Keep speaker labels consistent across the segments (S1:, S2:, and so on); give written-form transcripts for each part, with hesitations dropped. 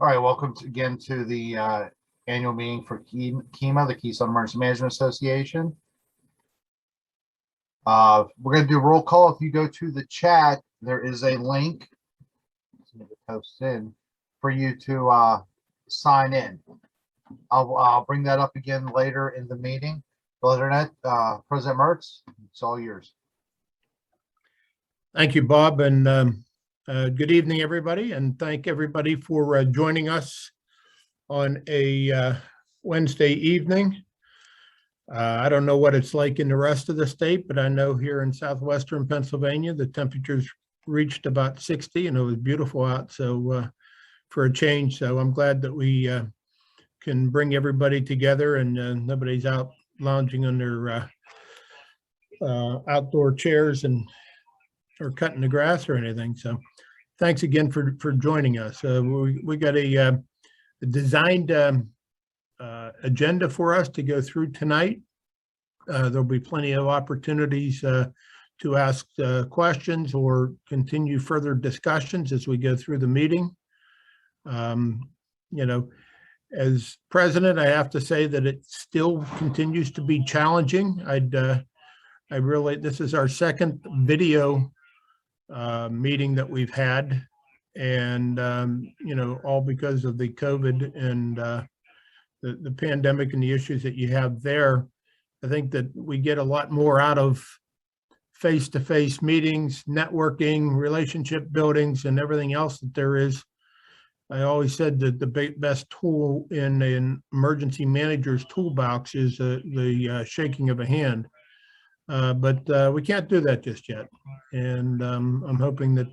S1: All right, welcome again to the annual meeting for KEMA, the Keystone Emergency Management Association. We're going to do roll call. If you go to the chat, there is a link post in for you to sign in. I'll bring that up again later in the meeting. Other than that, President Mertz, it's all yours.
S2: Thank you, Bob, and good evening, everybody, and thank everybody for joining us on a Wednesday evening. I don't know what it's like in the rest of the state, but I know here in southwestern Pennsylvania, the temperatures reached about 60 and it was beautiful out. So for a change, so I'm glad that we can bring everybody together and nobody's out lounging on their outdoor chairs and or cutting the grass or anything. So thanks again for joining us. We got a designed agenda for us to go through tonight. There'll be plenty of opportunities to ask questions or continue further discussions as we go through the meeting. You know, as president, I have to say that it still continues to be challenging. This is our second video meeting that we've had, and you know, all because of the COVID and the pandemic and the issues that you have there. I think that we get a lot more out of face-to-face meetings, networking, relationship buildings, and everything else that there is. I always said that the best tool in an emergency manager's toolbox is the shaking of a hand. But we can't do that just yet. And I'm hoping that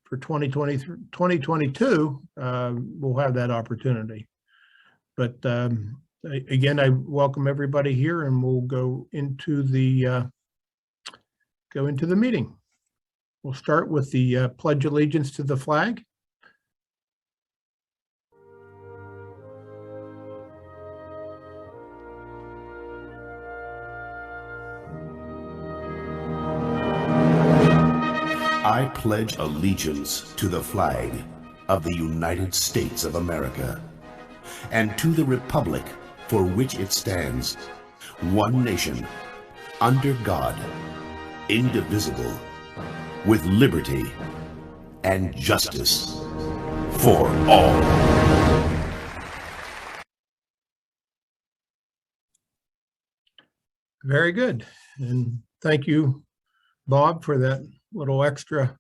S2: for 2022, we'll have that opportunity. But again, I welcome everybody here, and we'll go into the meeting. We'll start with the Pledge of Allegiance to the flag.
S3: I pledge allegiance to the flag of the United States of America and to the republic for which it stands, one nation, under God, indivisible, with liberty and justice for all.
S2: Very good. And thank you, Bob, for that little extra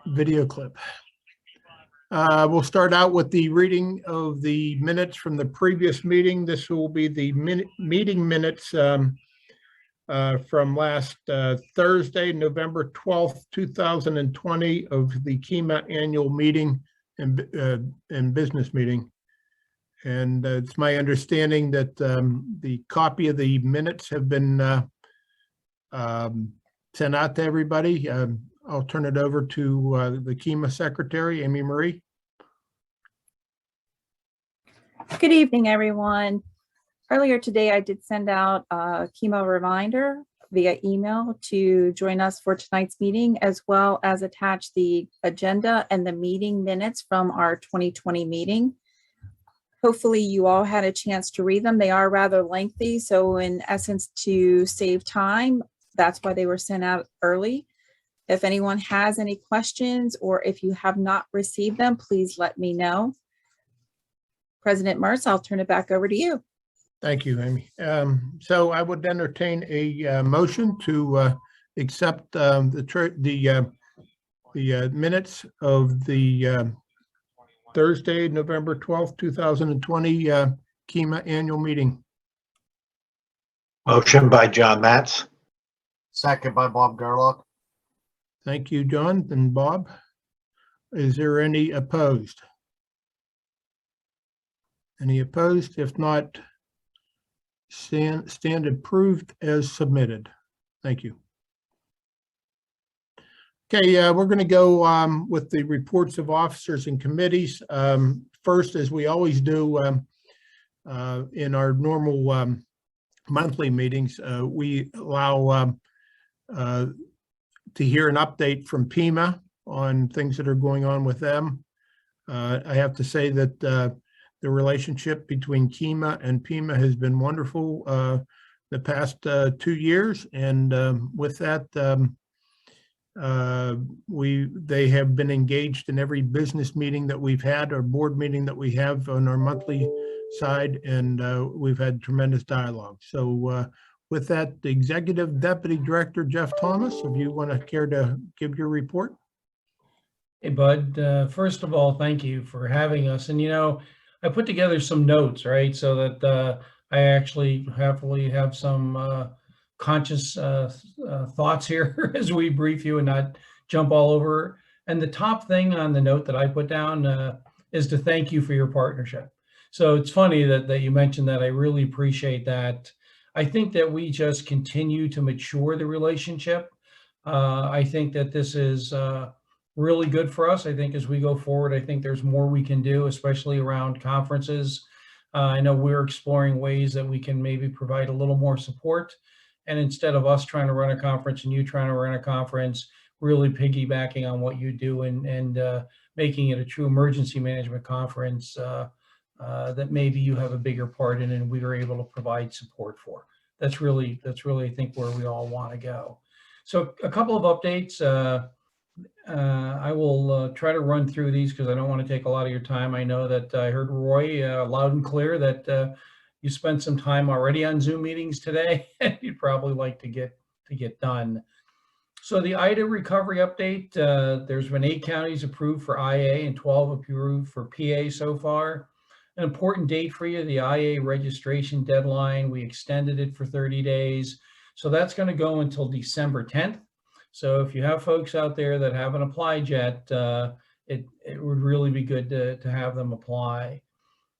S2: video clip. We'll start out with the reading of the minutes from the previous meeting. This will be the meeting minutes from last Thursday, November 12th, 2020 of the KEMA annual meeting and business meeting. And it's my understanding that the copy of the minutes have been sent out to everybody. I'll turn it over to the KEMA secretary, Amy Marie.
S4: Good evening, everyone. Earlier today, I did send out a KEMA reminder via email to join us for tonight's meeting, as well as attach the agenda and the meeting minutes from our 2020 meeting. Hopefully you all had a chance to read them. They are rather lengthy, so in essence, to save time, that's why they were sent out early. If anyone has any questions or if you have not received them, please let me know. President Mertz, I'll turn it back over to you.
S2: Thank you, Amy. So I would entertain a motion to accept the minutes of the Thursday, November 12th, 2020 KEMA annual meeting.
S5: Motion by John Matz.
S1: Second by Bob Gerlach.
S2: Thank you, John and Bob. Is there any opposed? Any opposed? If not, stand approved as submitted. Thank you. Okay, we're going to go with the reports of officers and committees. First, as we always do in our normal monthly meetings, we allow to hear an update from KEMA on things that are going on with them. I have to say that the relationship between KEMA and PEMA has been wonderful the past 2 years. And with that, they have been engaged in every business meeting that we've had, or board meeting that we have on our monthly side, and we've had tremendous dialogue. So with that, the Executive Deputy Director, Jeff Thomas, if you want to care to give your report.
S5: Hey, Bud. First of all, thank you for having us. And, I put together some notes, right, so that I actually happily have some conscious thoughts here as we brief you and not jump all over. And the top thing on the note that I put down is to thank you for your partnership. So it's funny that you mentioned that. I really appreciate that. I think that we just continue to mature the relationship. I think that this is really good for us. I think as we go forward, I think there's more we can do, especially around conferences. I know we're exploring ways that we can maybe provide a little more support. And instead of us trying to run a conference and you trying to run a conference, really piggybacking on what you do and making it a true emergency management conference that maybe you have a bigger part in and we are able to provide support for. That's really, I think, where we all want to go. So a couple of updates. I will try to run through these because I don't want to take a lot of your time. I know that I heard Roy loud and clear that you spent some time already on Zoom meetings today, and you'd probably like to get done. So the IDA recovery update, there's been 8 counties approved for IA and 12 approved for PA so far. An important date for you, the IA registration deadline, we extended it for 30 days. So that's going to go until December 10th. So if you have folks out there that haven't applied yet, it would really be good to have them apply.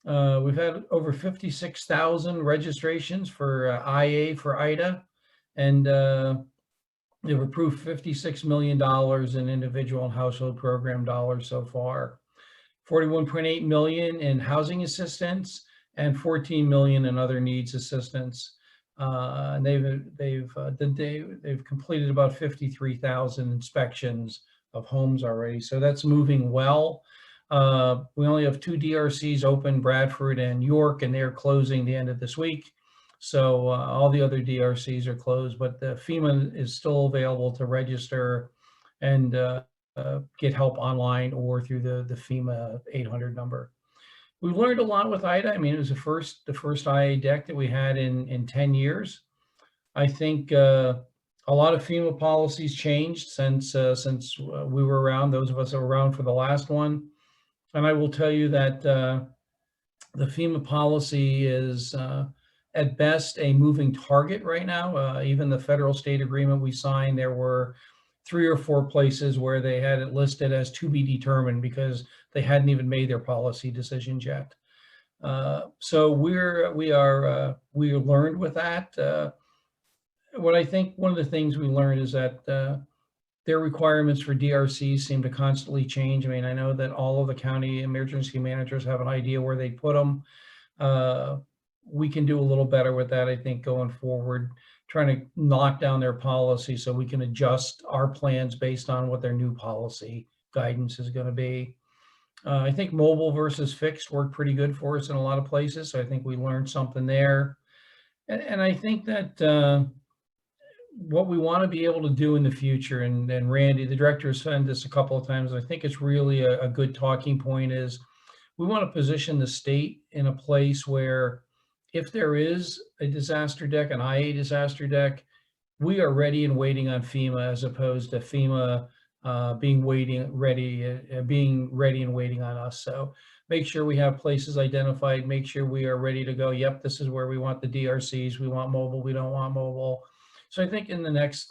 S5: We've had over 56,000 registrations for IA for IDA, and they've approved $56 million in individual and household program dollars so far. 41.8 million in housing assistance and 14 million in other needs assistance. And they've completed about 53,000 inspections of homes already. So that's moving well. We only have 2 DRCs open, Bradford and York, and they're closing the end of this week. So all the other DRCs are closed, but the FEMA is still available to register and get help online or through the FEMA 800 number. We've learned a lot with IDA. I mean, it was the first IA deck that we had in 10 years. I think a lot of FEMA policies changed since we were around, those of us that were around for the last one. And I will tell you that the FEMA policy is at best a moving target right now. Even the federal state agreement we signed, there were 3 or 4 places where they had it listed as to be determined because they hadn't even made their policy decisions yet. So we learned with that. What I think one of the things we learned is that their requirements for DRCs seem to constantly change. I mean, I know that all of the county emergency managers have an idea where they put them. We can do a little better with that, I think, going forward, trying to knock down their policy so we can adjust our plans based on what their new policy guidance is going to be. I think mobile versus fixed worked pretty good for us in a lot of places. So I think we learned something there. And I think that what we want to be able to do in the future, and Randy, the director, has said this a couple of times, I think it's really a good talking point, is we want to position the state in a place where if there is a disaster deck, an IA disaster deck, we are ready and waiting on FEMA as opposed to FEMA being ready and waiting on us. So make sure we have places identified, make sure we are ready to go. Yep, this is where we want the DRCs. We want mobile, we don't want mobile. So I think in the next,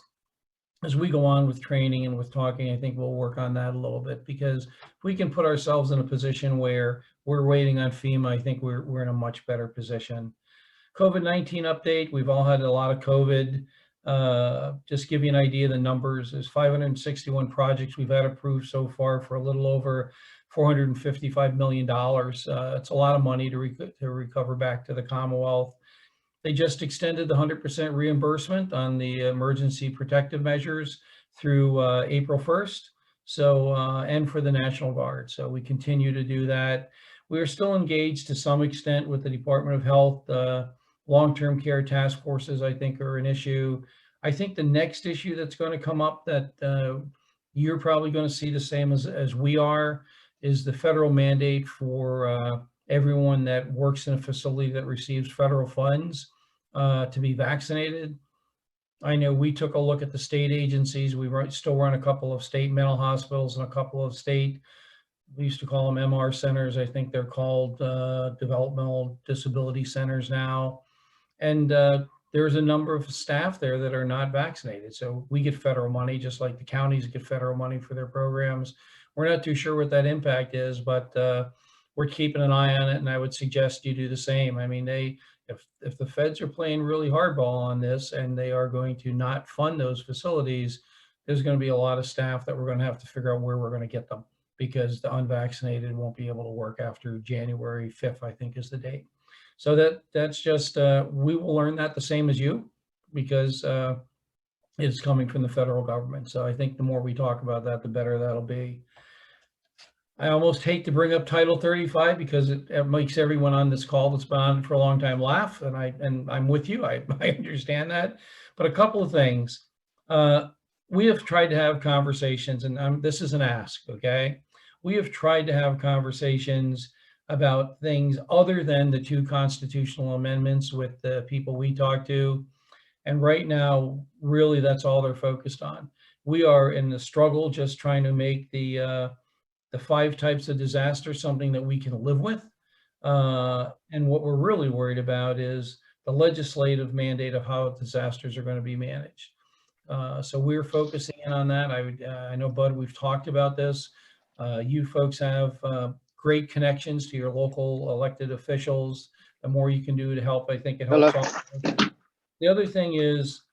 S5: as we go on with training and with talking, I think we'll work on that a little bit, because if we can put ourselves in a position where we're waiting on FEMA, I think we're in a much better position. COVID-19 update, we've all had a lot of COVID. Just give you an idea of the numbers. There's 561 projects we've had approved so far for a little over $455 million. It's a lot of money to recover back to the Commonwealth. They just extended the 100% reimbursement on the emergency protective measures through April 1st. So, and for the National Guard. So we continue to do that. We are still engaged to some extent with the Department of Health. Long-term care task forces, I think, are an issue. I think the next issue that's going to come up that you're probably going to see the same as we are is the federal mandate for everyone that works in a facility that receives federal funds to be vaccinated. I know we took a look at the state agencies. We still run a couple of state mental hospitals and a couple of state, we used to call them MR centers. I think they're called developmental disability centers now. And there's a number of staff there that are not vaccinated. So we get federal money, just like the counties get federal money for their programs. We're not too sure what that impact is, but we're keeping an eye on it. And I would suggest you do the same. I mean, if the feds are playing really hardball on this and they are going to not fund those facilities, there's going to be a lot of staff that we're going to have to figure out where we're going to get them, because the unvaccinated won't be able to work after January 5th, I think is the date. So that's just, we will learn that the same as you, because it's coming from the federal government. So I think the more we talk about that, the better that'll be. I almost hate to bring up Title 35 because it makes everyone on this call that's been on for a long time laugh, and I'm with you. I understand that, but a couple of things. We have tried to have conversations, and this is an ask, okay? We have tried to have conversations about things other than the 2 constitutional amendments with the people we talk to. And right now, really, that's all they're focused on. We are in the struggle just trying to make the 5 types of disaster something that we can live with. And what we're really worried about is the legislative mandate of how disasters are going to be managed. So we're focusing in on that. I know, Bud, we've talked about this. You folks have great connections to your local elected officials. The more you can do to help, I think it helps. The other thing is,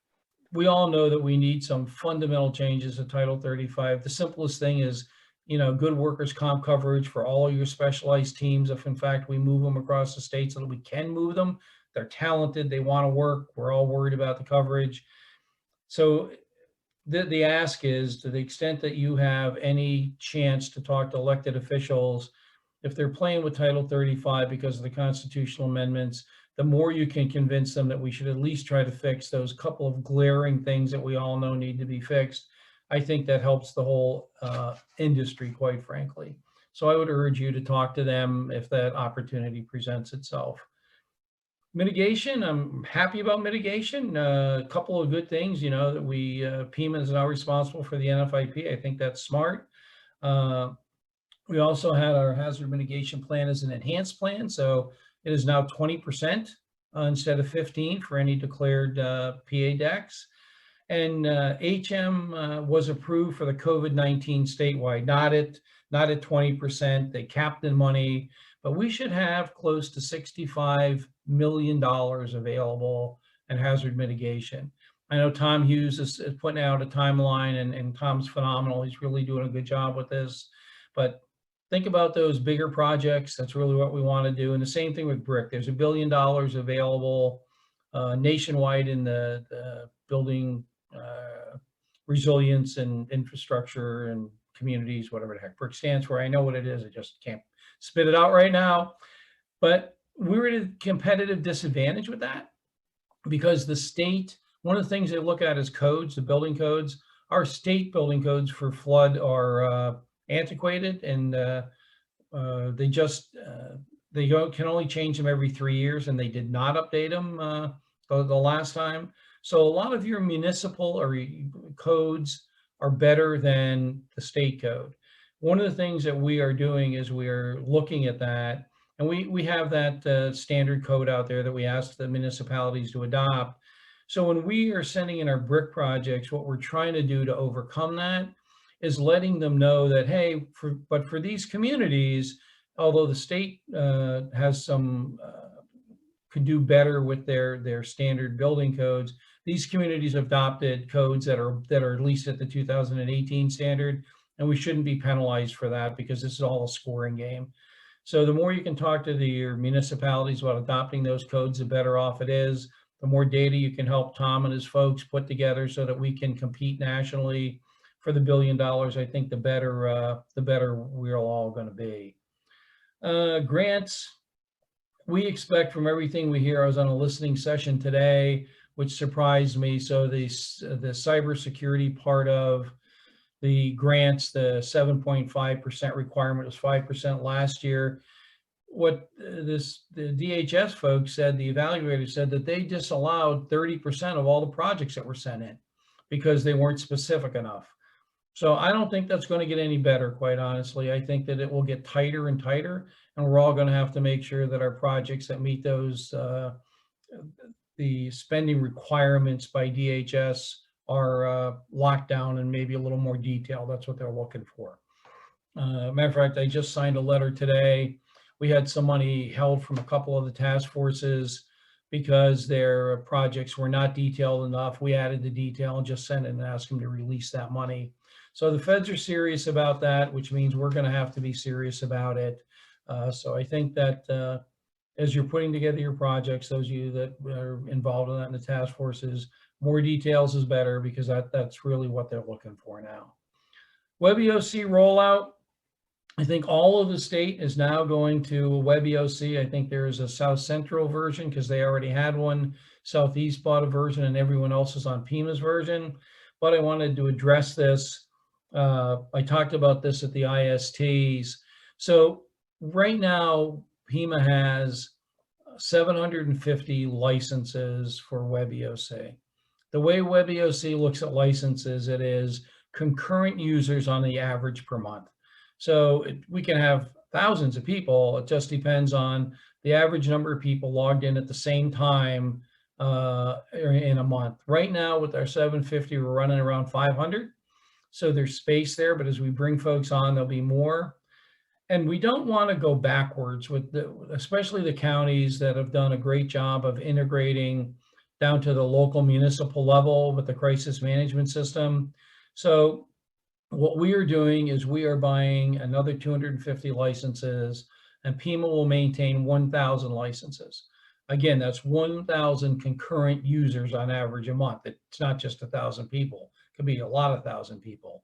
S5: we all know that we need some fundamental changes to Title 35. The simplest thing is, good workers' comp coverage for all of your specialized teams. If in fact we move them across the state so that we can move them, they're talented, they want to work. We're all worried about the coverage. So the ask is, to the extent that you have any chance to talk to elected officials, if they're playing with Title 35 because of the constitutional amendments, the more you can convince them that we should at least try to fix those couple of glaring things that we all know need to be fixed. I think that helps the whole industry, quite frankly. So I would urge you to talk to them if that opportunity presents itself. Mitigation, I'm happy about mitigation. A couple of good things, that PEMA is now responsible for the NFIP. I think that's smart. We also had our hazard mitigation plan as an enhanced plan. So it is now 20% instead of 15 for any declared PA decks. And HM was approved for the COVID-19 statewide, not at 20%. They capped the money, but we should have close to $65 million available in hazard mitigation. I know Tom Hughes is putting out a timeline, and Tom's phenomenal. He's really doing a good job with this. But think about those bigger projects. That's really what we want to do. And the same thing with BRIC. There's $1 billion available nationwide in the building resilience and infrastructure and communities, whatever the heck BRIC stands for. I know what it is. I just can't spit it out right now. But we're at a competitive disadvantage with that, because the state, one of the things they look at is codes, the building codes. Our state building codes for flood are antiquated, and they can only change them every 3 years, and they did not update them the last time. So a lot of your municipal or codes are better than the state code. One of the things that we are doing is we are looking at that, and we have that standard code out there that we ask the municipalities to adopt. So when we are sending in our BRIC projects, what we're trying to do to overcome that is letting them know that, hey, but for these communities, although the state has some, could do better with their standard building codes, these communities have adopted codes that are at least at the 2018 standard, and we shouldn't be penalized for that, because this is all a scoring game. So the more you can talk to your municipalities about adopting those codes, the better off it is. The more data you can help Tom and his folks put together so that we can compete nationally for the $1 billion, I think the better we're all going to be. Grants, we expect from everything we hear. I was on a listening session today, which surprised me. So the cybersecurity part of the grants, the 7.5% requirement was 5% last year. What the DHS folks said, the evaluator said that they disallowed 30% of all the projects that were sent in because they weren't specific enough. So I don't think that's going to get any better, quite honestly. I think that it will get tighter and tighter, and we're all going to have to make sure that our projects that meet those the spending requirements by DHS are locked down and maybe a little more detailed. That's what they're looking for. Matter of fact, I just signed a letter today. We had some money held from a couple of the task forces because their projects were not detailed enough. We added the detail and just sent it and asked them to release that money. So the feds are serious about that, which means we're going to have to be serious about it. So I think that as you're putting together your projects, those of you that are involved in that in the task forces, more details is better, because that's really what they're looking for now. WebEOC rollout. I think all of the state is now going to WebEOC. I think there is a South Central version because they already had one. Southeast bought a version, and everyone else is on PEMA's version. But I wanted to address this. I talked about this at the ISTs. So right now, PEMA has 750 licenses for WebEOC. The way WebEOC looks at licenses, it is concurrent users on the average per month. So we can have thousands of people. It just depends on the average number of people logged in at the same time in a month. Right now with our 750, we're running around 500. So there's space there, but as we bring folks on, there'll be more. And we don't want to go backwards with especially the counties that have done a great job of integrating down to the local municipal level with the crisis management system. So what we are doing is we are buying another 250 licenses, and PEMA will maintain 1,000 licenses. Again, that's 1,000 concurrent users on average a month. It's not just 1,000 people. It could be a lot of 1,000 people.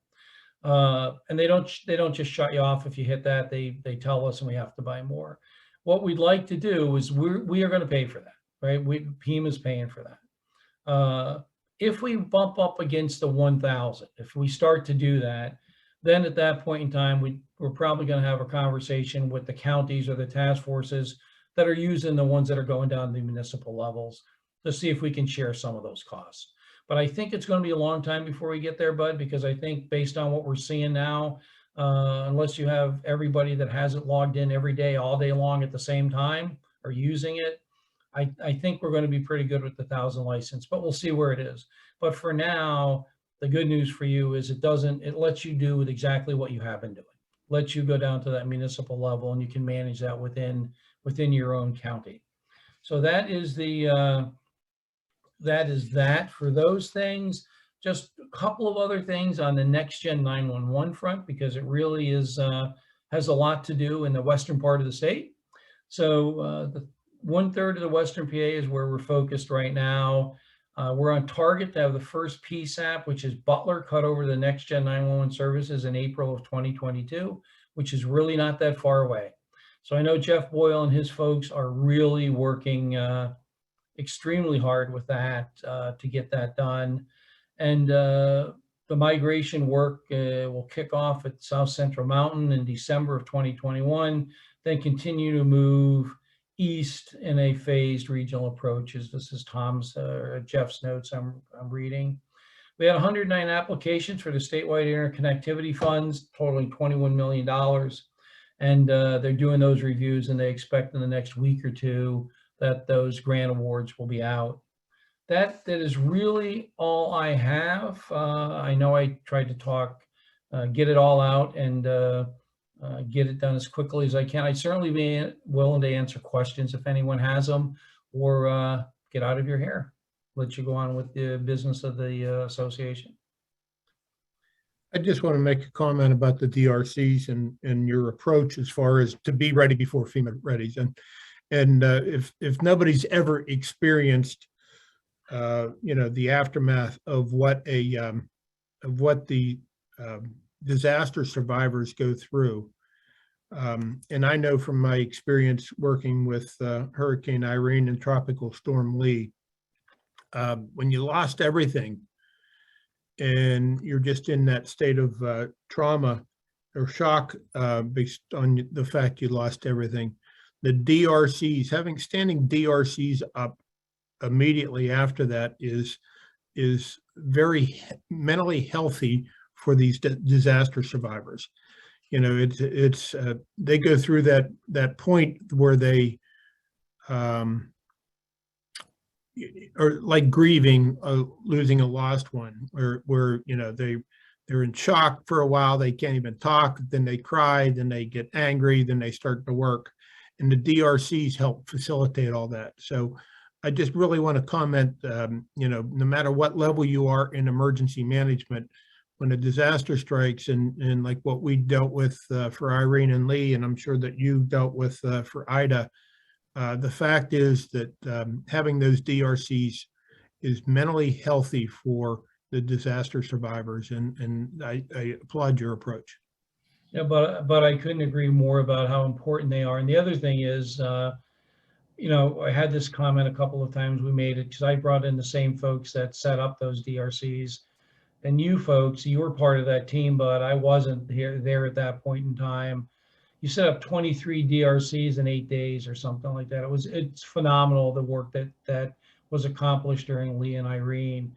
S5: And they don't just shut you off if you hit that. They tell us, and we have to buy more. What we'd like to do is we are going to pay for that, right? PEMA's paying for that. If we bump up against the 1,000, if we start to do that, then at that point in time, we're probably going to have a conversation with the counties or the task forces that are using the ones that are going down to the municipal levels to see if we can share some of those costs. But I think it's going to be a long time before we get there, Bud, because I think based on what we're seeing now, unless you have everybody that has it logged in every day, all day long at the same time or using it, I think we're going to be pretty good with the 1,000 license, but we'll see where it is. But for now, the good news for you is it lets you do with exactly what you have been doing. Lets you go down to that municipal level, and you can manage that within your own county. So that is that for those things. Just a couple of other things on the next gen 911 front, because it really is has a lot to do in the western part of the state. So the 1/3 of the Western PA is where we're focused right now. We're on target to have the first PSAP, which is Butler, cut over to the next gen 911 services in April of 2022, which is really not that far away. So I know Jeff Boyle and his folks are really working extremely hard with that to get that done. And the migration work will kick off at South Central Mountain in December of 2021, then continue to move east in a phased regional approach. This is Jeff's notes I'm reading. We had 109 applications for the statewide interconnectivity funds, totaling $21 million. And they're doing those reviews, and they expect in the next week or two that those grant awards will be out. That is really all I have. I know I tried to get it all out and get it done as quickly as I can. I'd certainly be willing to answer questions if anyone has them, or get out of your hair. Let you go on with the business of the association.
S2: I just want to make a comment about the DRCs and your approach as far as to be ready before FEMA readies. And if nobody's ever experienced, the aftermath of what the disaster survivors go through. And I know from my experience working with Hurricane Irene and Tropical Storm Lee, when you lost everything and you're just in that state of trauma or shock based on the fact you lost everything, the DRCs, having standing DRCs up immediately after that is very mentally healthy for these disaster survivors. You know, it's they go through that point where they or like grieving losing a lost one, where you know they're in shock for a while, they can't even talk, then they cry, then they get angry, then they start to work, and the DRCs help facilitate all that. So I just really want to comment, you know, no matter what level you are in emergency management, when a disaster strikes, and like what we dealt with for Irene and Lee, and I'm sure that you dealt with for Ida, the fact is that having those DRCs is mentally healthy for the disaster survivors, and I applaud your approach.
S5: Yeah, but I couldn't agree more about how important they are. And the other thing is, you know, I had this comment a couple of times we made it because I brought in the same folks that set up those DRCs. And you folks, you were part of that team, but I wasn't there at that point in time. You set up 23 DRCs in 8 days or something like that. It's phenomenal, the work that was accomplished during Lee and Irene.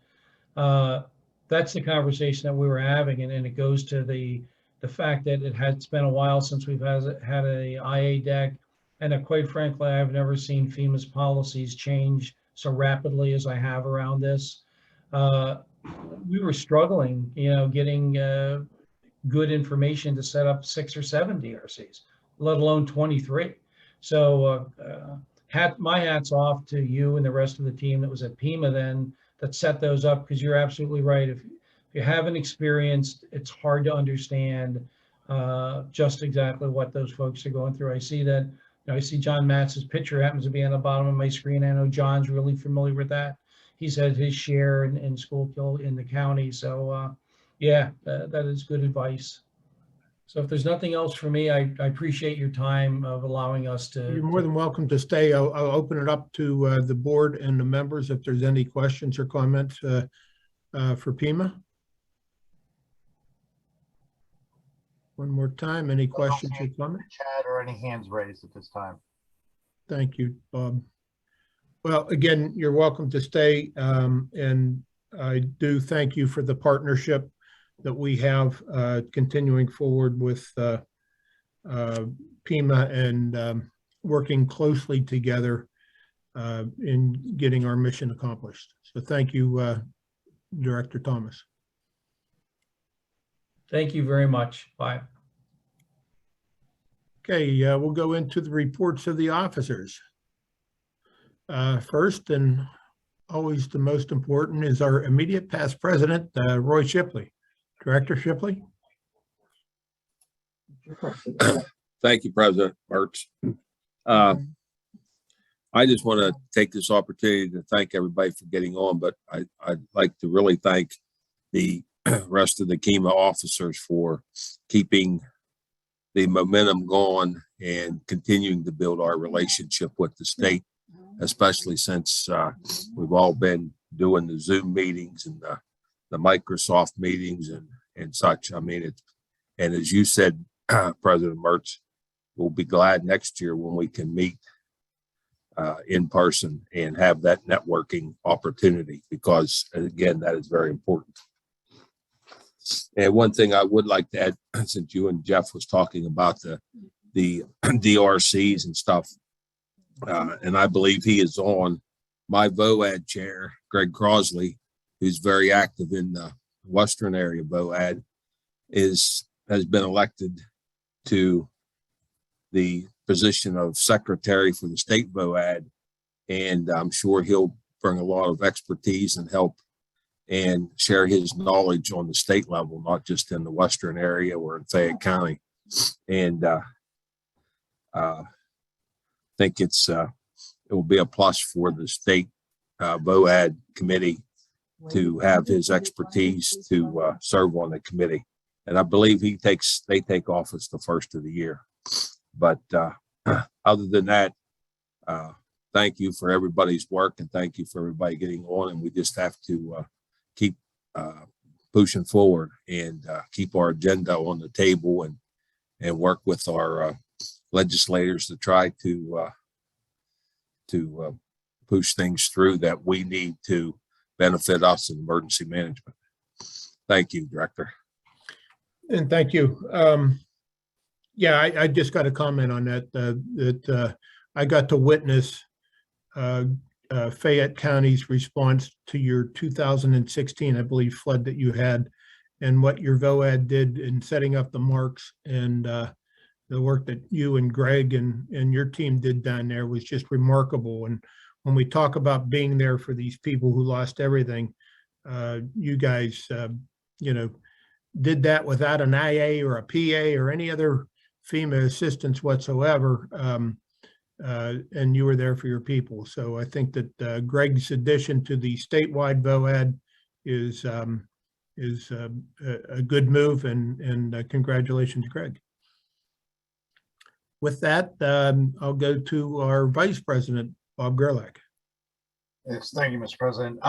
S5: That's the conversation that we were having, and it goes to the fact that it's been a while since we've had a IA deck, and that quite frankly, I've never seen FEMA's policies change so rapidly as I have around this. We were struggling, you know, getting good information to set up 6 or 7 DRCs, let alone 23. So my hat's off to you and the rest of the team that was at PEMA then that set those up, because you're absolutely right. If you haven't experienced, it's hard to understand just exactly what those folks are going through. I see that, you know, I see John Matz's picture happens to be on the bottom of my screen. I know John's really familiar with that. He's had his share in Schuylkill in the county. So yeah, that is good advice. So if there's nothing else for me, I appreciate your time of allowing us to.
S2: You're more than welcome to stay. I'll open it up to the board and the members if there's any questions or comments for PEMA. One more time, any questions or comments?
S1: Chat or any hands raised at this time?
S2: Thank you, Bob. Well, again, you're welcome to stay, and I do thank you for the partnership that we have continuing forward with PEMA and working closely together in getting our mission accomplished. So thank you, Director Thomas.
S5: Thank you very much. Bye.
S2: Okay, we'll go into the reports of the officers. First, and always the most important, is our immediate past president, Roy Shipley. Director Shipley.
S6: Thank you, President Mertz. I just want to take this opportunity to thank everybody for getting on, but I'd like to really thank the rest of the KEMA officers for keeping the momentum going and continuing to build our relationship with the state, especially since we've all been doing the Zoom meetings and the Microsoft meetings and such. I mean, and as you said, President Mertz, we'll be glad next year when we can meet in person and have that networking opportunity, because again, that is very important. And one thing I would like to add, since you and Jeff was talking about the DRCs and stuff, and I believe he is on my VOAD chair, Greg Crosley, who's very active in the Western area VOAD, has been elected to the position of secretary for the state VOAD, and I'm sure he'll bring a lot of expertise and help and share his knowledge on the state level, not just in the Western area or in Fayette County. And I think it will be a plus for the state VOAD committee to have his expertise to serve on the committee. And I believe they take office the first of the year. But other than that, thank you for everybody's work and thank you for everybody getting on. And we just have to keep pushing forward and keep our agenda on the table and work with our legislators to try to push things through that we need to benefit us in emergency management. Thank you, Director.
S2: And thank you. Yeah, I just got a comment on that, I got to witness Fayette County's response to your 2016, I believe, flood that you had, and what your VOAD did in setting up the marks, and the work that you and Greg and your team did down there was just remarkable. And when we talk about being there for these people who lost everything, you guys, did that without an IA or a PA or any other FEMA assistance whatsoever. And you were there for your people. So I think that Greg's addition to the statewide VOAD is a good move, and congratulations, Greg. With that, I'll go to our Vice President, Bob Gerlach.
S1: Yes, thank you, Mr. President.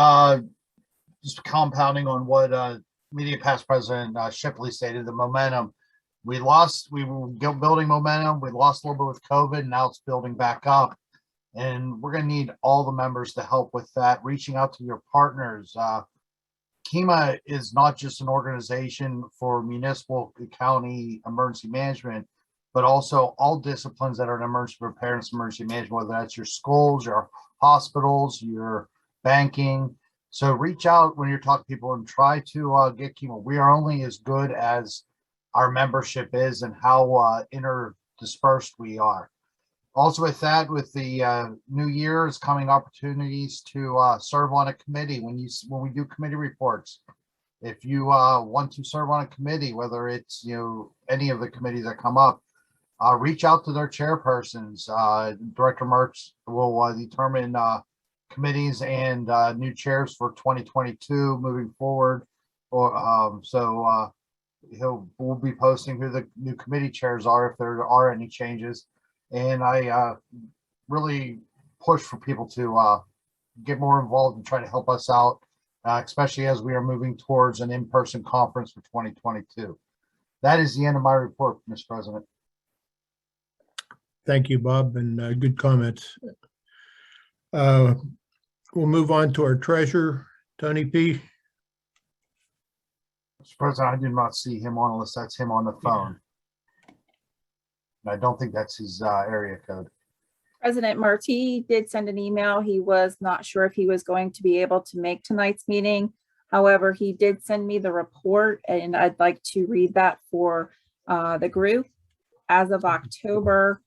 S1: Just compounding on what Immediate Past President Shipley stated, the momentum. We were building momentum. We lost a little bit with COVID. Now it's building back up. And we're going to need all the members to help with that, reaching out to your partners. KEMA is not just an organization for municipal, county emergency management, but also all disciplines that are in emergency preparedness, emergency management, whether that's your schools, your hospitals, your banking. So reach out when you're talking to people and try to get KEMA. We are only as good as our membership is and how interdispersed we are. Also with that, with the new year is coming opportunities to serve on a committee when we do committee reports. If you want to serve on a committee, whether it's any of the committees that come up, reach out to their chairpersons. Director Mertz will determine committees and new chairs for 2022 moving forward. We'll be posting who the new committee chairs are if there are any changes. And I really push for people to get more involved and try to help us out, especially as we are moving towards an in-person conference for 2022. That is the end of my report, Mr. President.
S2: Thank you, Bob, and good comments. We'll move on to our treasurer, Tony P.
S1: Mr. President, I do not see him on unless that's him on the phone. And I don't think that's his area code.
S4: President Marti did send an email. He was not sure if he was going to be able to make tonight's meeting. However, he did send me the report, and I'd like to read that for the group. As of October,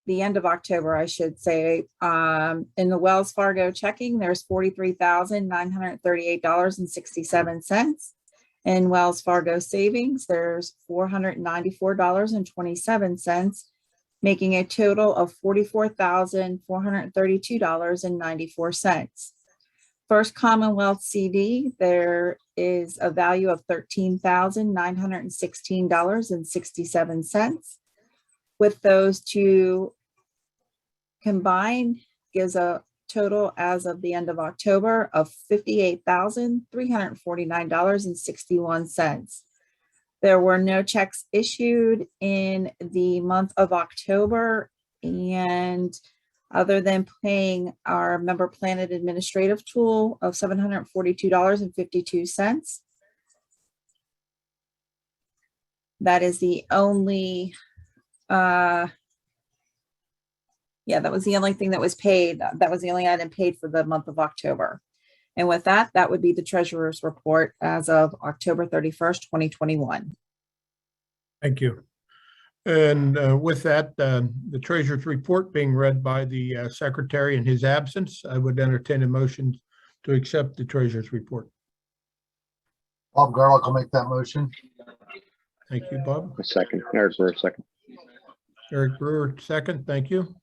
S4: the end of October, I should say, in the Wells Fargo checking, there's $43,938.67. In Wells Fargo savings, there's $494.27, making a total of $44,432.94. First Commonwealth CD, there is a value of $13,916.67. With those two combined gives a total as of the end of October of $58,349.61. There were no checks issued in the month of October, and other than paying our member planet administrative tool of $742.52, that is the only that was the only thing that was paid. That was the only item paid for the month of October. And with that, that would be the treasurer's report as of October 31st, 2021.
S2: Thank you. And with that, the treasurer's report being read by the secretary in his absence, I would entertain a motion to accept the treasurer's report.
S1: Bob Gerlach will make that motion.
S2: Thank you, Bob.
S7: A second. Eric Brewer, second.
S2: Eric Brewer, second. Thank you.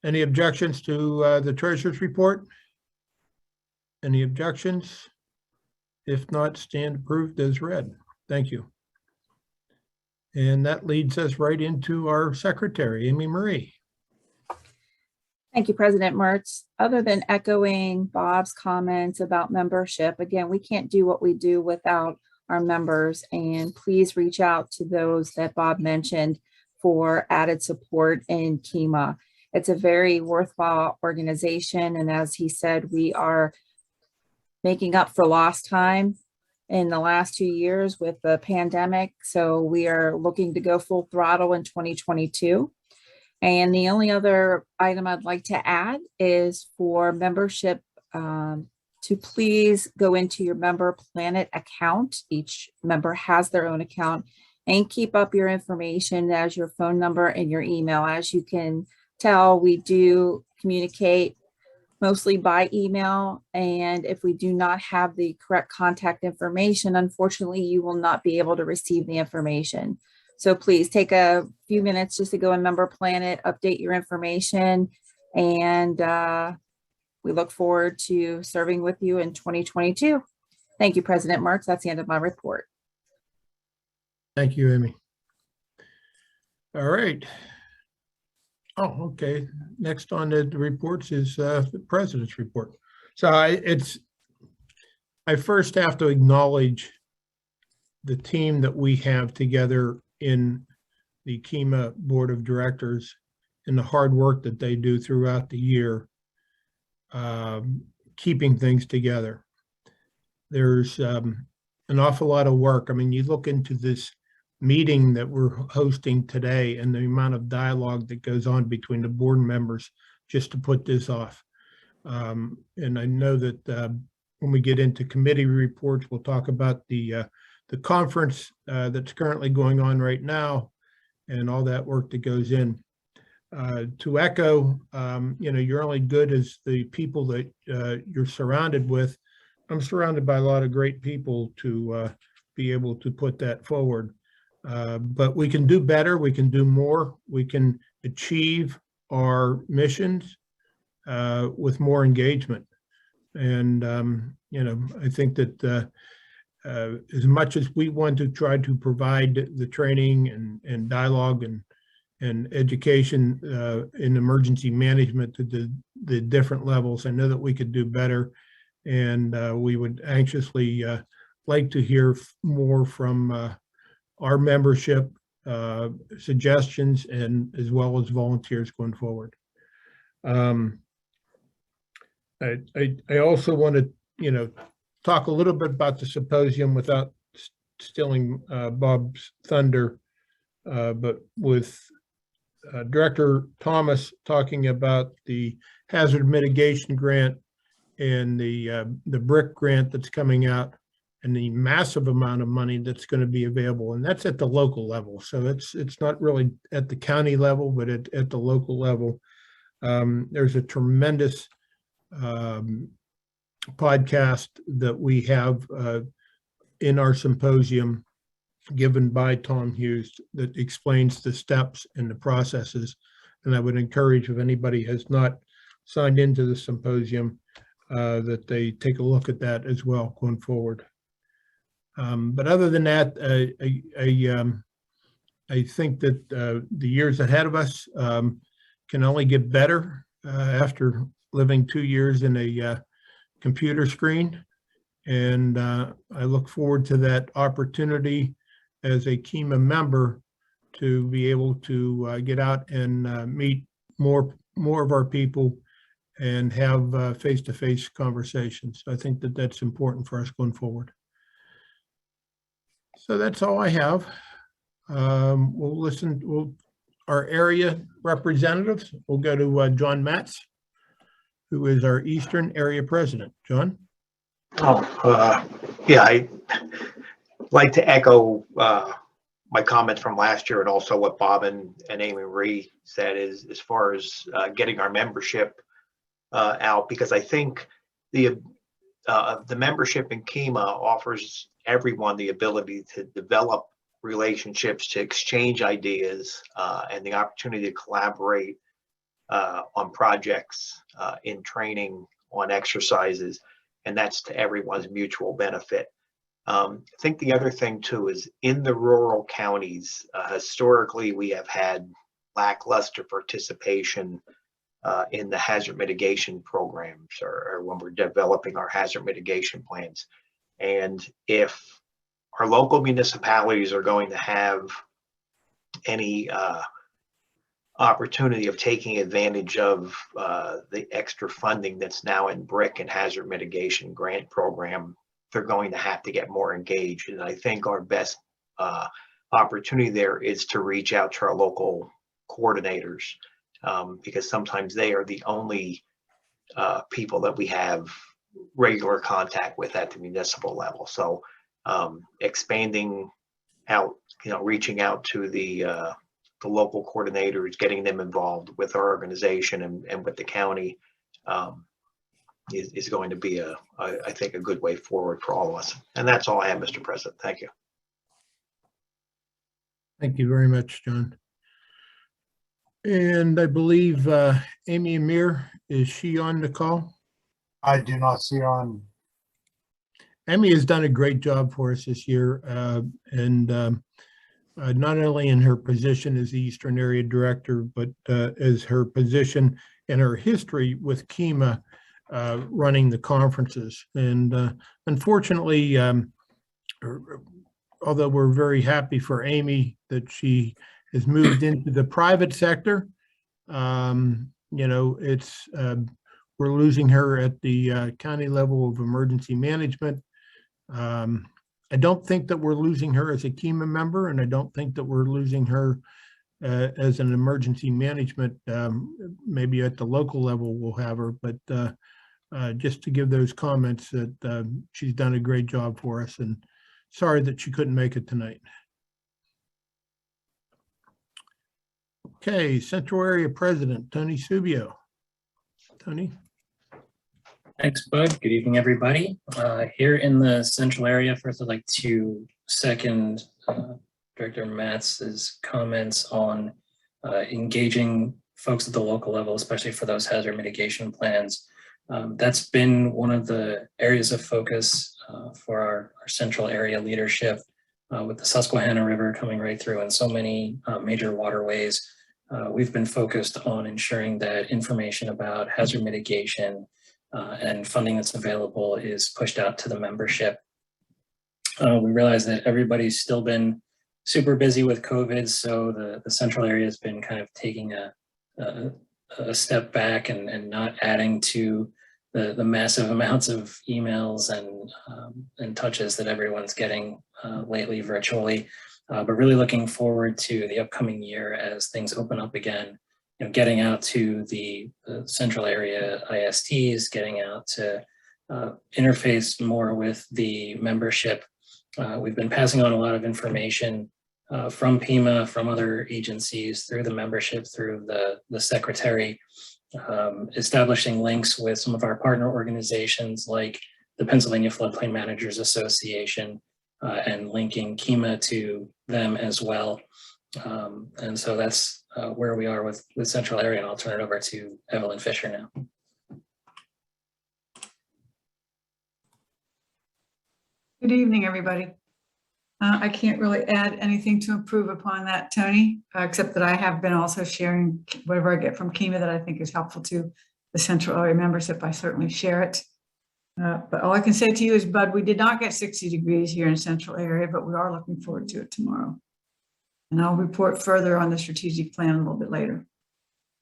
S2: Any objections to the treasurer's report? Any objections? If not, stand approved as read. Thank you. And that leads us right into our secretary, Amy Marie.
S4: Thank you, President Mertz. Other than echoing Bob's comments about membership, again, we can't do what we do without our members, and please reach out to those that Bob mentioned for added support in KEMA. It's a very worthwhile organization, and as he said, we are making up for lost time in the last 2 years with the pandemic. So we are looking to go full throttle in 2022. And the only other item I'd like to add is for membership to please go into your Member Planet account. Each member has their own account, and keep up your information as your phone number and your email. As you can tell, we do communicate mostly by email. And if we do not have the correct contact information, unfortunately, you will not be able to receive the information. So please take a few minutes just to go in Member Planet, update your information, and we look forward to serving with you in 2022. Thank you, President Mertz. That's the end of my report.
S2: Thank you, Amy. All right. Oh, okay. Next on the reports is the president's report. So I first have to acknowledge the team that we have together in the KEMA Board of Directors and the hard work that they do throughout the year, keeping things together. There's an awful lot of work. I mean, you look into this meeting that we're hosting today and the amount of dialogue that goes on between the board members just to put this off. And I know that when we get into committee reports, we'll talk about the conference that's currently going on right now and all that work that goes in. To echo, you're only good as the people that you're surrounded with. I'm surrounded by a lot of great people to be able to put that forward. But we can do better, we can do more, we can achieve our missions with more engagement. And, I think that as much as we want to try to provide the training and dialogue and education in emergency management to the different levels, I know that we could do better. And we would anxiously like to hear more from our membership, suggestions, and as well as volunteers going forward. I also want to, talk a little bit about the symposium without stealing Bob's thunder, but with Director Thomas talking about the hazard mitigation grant and the BRIC grant that's coming out, and the massive amount of money that's going to be available. And that's at the local level. So it's not really at the county level, but at the local level. There's a tremendous podcast that we have in our symposium given by Tom Hughes that explains the steps and the processes. And I would encourage, if anybody has not signed into the symposium, that they take a look at that as well going forward. But other than that, I think that the years ahead of us can only get better after living 2 years in a computer screen. And I look forward to that opportunity as a KEMA member to be able to get out and meet more of our people and have face-to-face conversations. I think that that's important for us going forward. So that's all I have. We'll listen, our area representatives, we'll go to John Matz, who is our Eastern Area President. John?
S7: Yeah, I'd like to echo my comments from last year and also what Bob and Amy Marie said is as far as getting our membership out, because I think the membership in KEMA offers everyone the ability to develop relationships, to exchange ideas, and the opportunity to collaborate on projects, in training, on exercises, and that's to everyone's mutual benefit. I think the other thing too is in the rural counties, historically, we have had lackluster participation in the hazard mitigation programs or when we're developing our hazard mitigation plans. And if our local municipalities are going to have any opportunity of taking advantage of the extra funding that's now in BRIC and hazard mitigation grant program, they're going to have to get more engaged. And I think our best opportunity there is to reach out to our local coordinators, because sometimes they are the only people that we have regular contact with at the municipal level. So expanding out, reaching out to the local coordinators, getting them involved with our organization and with the county is going to be I think a good way forward for all of us. And that's all I have, Mr. President. Thank you.
S2: Thank you very much, John. And I believe Amy Amir, is she on the call?
S1: I do not see her on.
S2: Amy has done a great job for us this year, and not only in her position as the Eastern Area Director, but as her position and her history with KEMA running the conferences. And unfortunately, although we're very happy for Amy that she has moved into the private sector, it's we're losing her at the county level of emergency management. I don't think that we're losing her as a KEMA member, and I don't think that we're losing her as an emergency management. Maybe at the local level we'll have her, but just to give those comments that she's done a great job for us, and sorry that she couldn't make it tonight. Okay, Central Area President, Tony Subio. Tony.
S8: Thanks, Bud. Good evening, everybody. Here in the central area, first I'd like to second Director Matz's comments on engaging folks at the local level, especially for those hazard mitigation plans. That's been one of the areas of focus for our central area leadership with the Susquehanna River coming right through and so many major waterways. We've been focused on ensuring that information about hazard mitigation and funding that's available is pushed out to the membership. We realize that everybody's still been super busy with COVID, so the central area has been kind of taking a step back and not adding to the massive amounts of emails and touches that everyone's getting lately virtually. But really looking forward to the upcoming year as things open up again. Getting out to the central area ISTs, getting out to interface more with the membership. We've been passing on a lot of information from KEMA, from other agencies, through the membership, through the secretary, establishing links with some of our partner organizations like the Pennsylvania Floodplain Managers Association, and linking KEMA to them as well. And so that's where we are with central area, and I'll turn it over to Evelyn Fisher now.
S9: Good evening, everybody. I can't really add anything to improve upon that, Tony, except that I have been also sharing whatever I get from KEMA that I think is helpful to the central area membership. I certainly share it. But all I can say to you is, Bud, we did not get 60 degrees here in central area, but we are looking forward to it tomorrow. And I'll report further on the strategic plan a little bit later.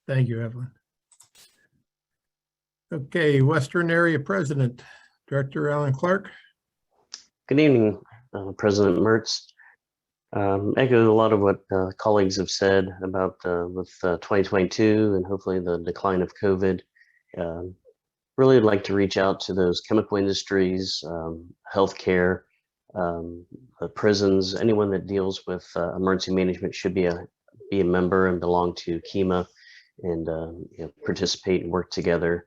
S2: Thank you, Evelyn. Okay, Western Area President, Director Alan Clark.
S10: Good evening, President Mertz. Echoed a lot of what colleagues have said about with 2022 and hopefully the decline of COVID. Really would like to reach out to those chemical industries, healthcare, the prisons, anyone that deals with emergency management should be a member and belong to KEMA and participate and work together.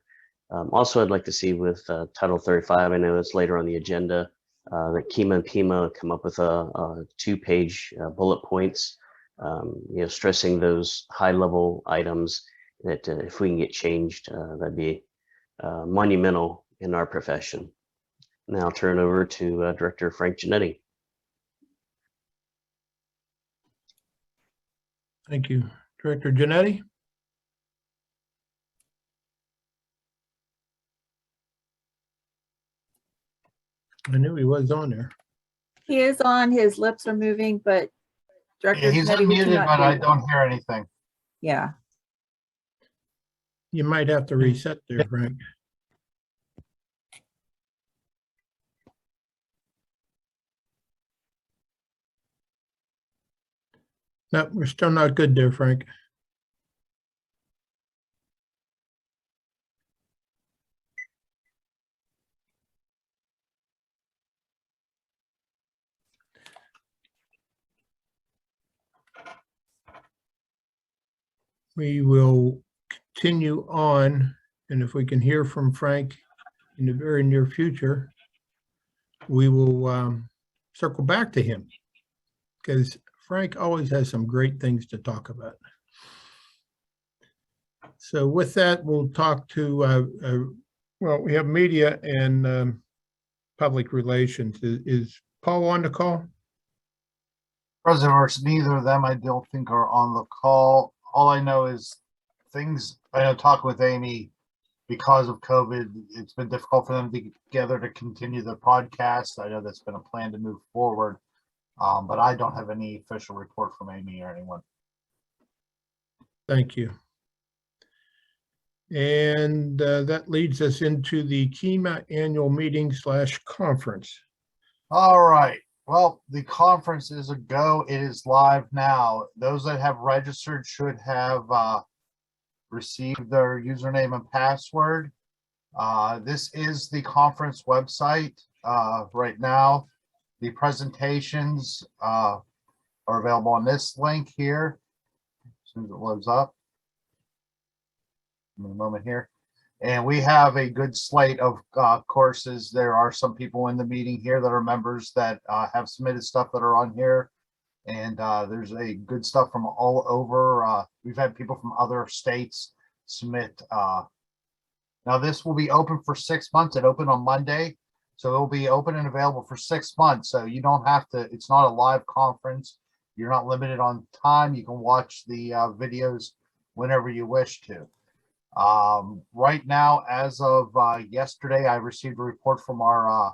S10: Also, I'd like to see with Title 35, I know it's later on the agenda, that KEMA and PEMA come up with a 2-page bullet points, stressing those high-level items that if we can get changed, that'd be monumental in our profession. now turn over to Director Frank Giannetti.
S2: Thank you. Director Giannetti? I knew he was on there.
S4: He is on, his lips are moving, but Director
S1: Yeah, he's
S4: Janetti, we
S1: unmuted,
S4: cannot
S1: but
S4: hear
S1: I
S4: you.
S1: don't hear anything.
S4: Yeah,
S2: You might have to reset there, Frank. No, we're still not good there, Frank. We will continue on, and if we can hear from Frank in the very near future, we will circle back to him, because Frank always has some great things to talk about. So with that, we'll talk to, well, we have media and public relations. Is Paul on the call?
S1: President Mertz, neither of them I don't think are on the call. All I know is things, I know talking with Amy, because of COVID, it's been difficult for them to get together to continue the podcast. I know that's been a plan to move forward, but I don't have any official report from Amy or anyone.
S2: Thank you. And that leads us into the KEMA annual meeting / conference.
S1: All right. Well, the conference is a go. It is live now. Those that have registered should have received their username and password. This is the conference website right now. The presentations are available on this link here. As soon as it loads up. In a moment here. And we have a good slate of courses. There are some people in the meeting here that are members that have submitted stuff that are on here. And there's a good stuff from all over. We've had people from other states submit. Now this will be open for 6 months. It opened on Monday. So it will be open and available for 6 months. So you don't have to, it's not a live conference. You're not limited on time. You can watch the videos whenever you wish to. Right now, as of yesterday, I received a report from our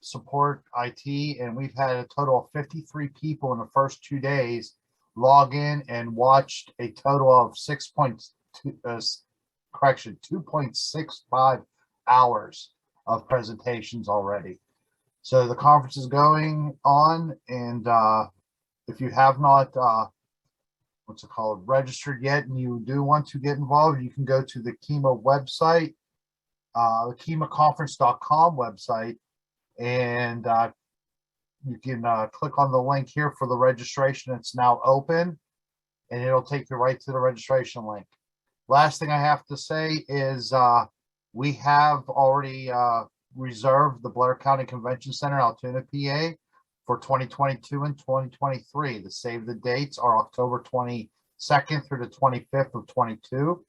S1: support IT, and we've had a total of 53 people in the first 2 days log in and watched a total of 2.65 hours of presentations already. So the conference is going on, and if you have not registered yet and you do want to get involved, you can go to the KEMA website, the KEMAconference.com website, and you can click on the link here for the registration. It's now open, and it'll take you right to the registration link. Last thing I have to say is we have already reserved the Blair County Convention Center, Altoona, PA, for 2022 and 2023. The save the dates are October 22nd through the 25th of 22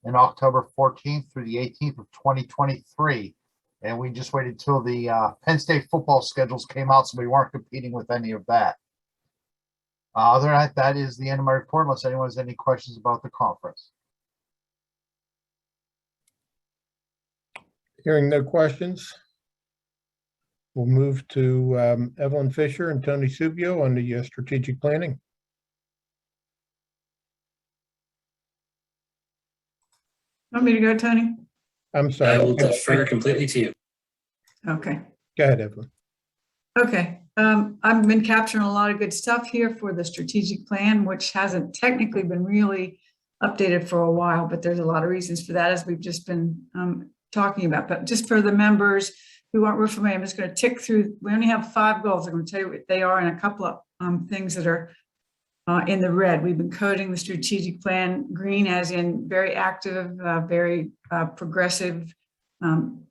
S1: and October 14th through the 18th of 2023. And we just waited till the Penn State football schedules came out, so we weren't competing with any of that. Other than that, that is the end of my report, unless anyone has any questions about the conference.
S2: Hearing no questions, we'll move to Evelyn Fisher and Tony Subio on the strategic planning.
S9: Want me to go, Tony?
S2: I'm sorry.
S8: I will defer completely to you.
S9: Okay.
S2: Go ahead, Evelyn.
S9: Okay. I've been capturing a lot of good stuff here for the strategic plan, which hasn't technically been really updated for a while, but there's a lot of reasons for that, as we've just been talking about. But just for the members who aren't real familiar, I'm just going to tick through. We only have 5 goals. I'm going to tell you what they are, and a couple of things that are in the red. We've been coding the strategic plan green as in very active, very progressive,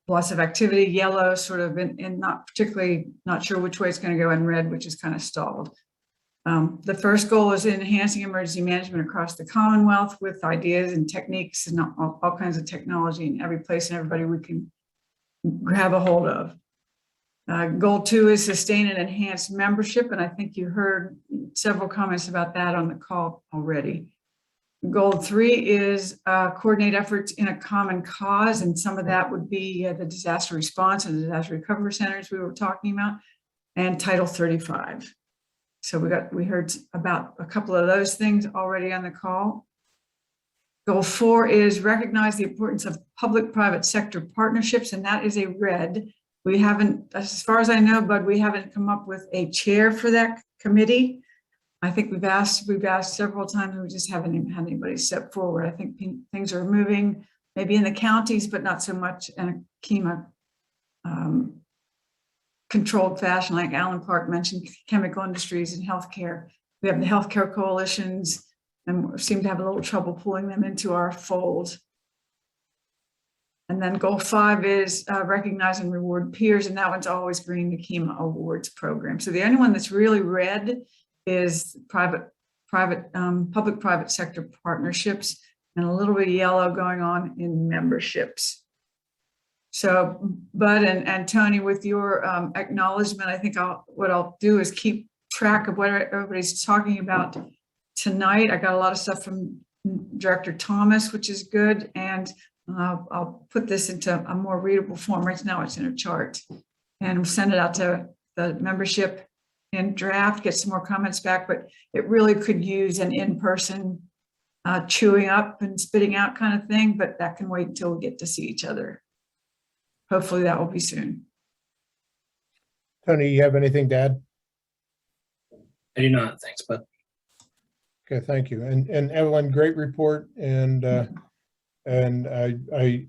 S9: lots of activity, yellow sort of, and not particularly, not sure which way it's going to go, and red, which is kind of stalled. The first goal is enhancing emergency management across the Commonwealth with ideas and techniques and all kinds of technology in every place and everybody we can grab a hold of. Goal 2 is sustain and enhance membership, and I think you heard several comments about that on the call already. Goal 3 is coordinate efforts in a common cause, and some of that would be the disaster response and disaster recovery centers we were talking about, and Title 35. So we heard about a couple of those things already on the call. Goal 4 is recognize the importance of public-private sector partnerships, and that is a red. We haven't, as far as I know, Bud, we haven't come up with a chair for that committee. I think we've asked several times, and we just haven't even had anybody step forward. I think things are moving maybe in the counties, but not so much in a KEMA controlled fashion, like Alan Clark mentioned, chemical industries and healthcare. We have the healthcare coalitions, and we seem to have a little trouble pulling them into our fold. And then goal 5 is recognize and reward peers, and that one's always green, the KEMA awards program. So the only one that's really red is public-private sector partnerships, and a little bit of yellow going on in memberships. So Bud and Tony, with your acknowledgement, I think what I'll do is keep track of what everybody's talking about tonight. I got a lot of stuff from Director Thomas, which is good, and I'll put this into a more readable form. Right now it's in a chart, and send it out to the membership in draft, get some more comments back, but it really could use an in-person chewing up and spitting out kind of thing, but that can wait until we get to see each other. Hopefully that will be soon.
S2: Tony, you have anything to add?
S8: I do not. Thanks, Bud.
S2: Okay, thank you. And Evelyn, great report. And I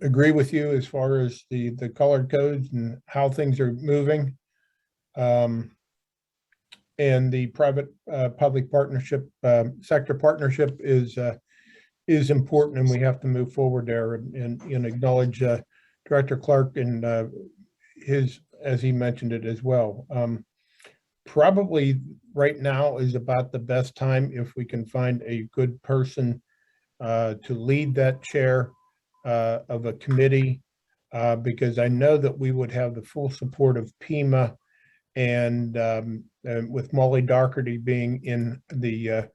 S2: agree with you as far as the colored codes and how things are moving. And the private public partnership sector partnership is important, and we have to move forward there and acknowledge Director Clark and his, as he mentioned it as well. Probably right now is about the best time if we can find a good person to lead that chair of a committee, because I know that we would have the full support of KEMA, and with Molly Doherty being in the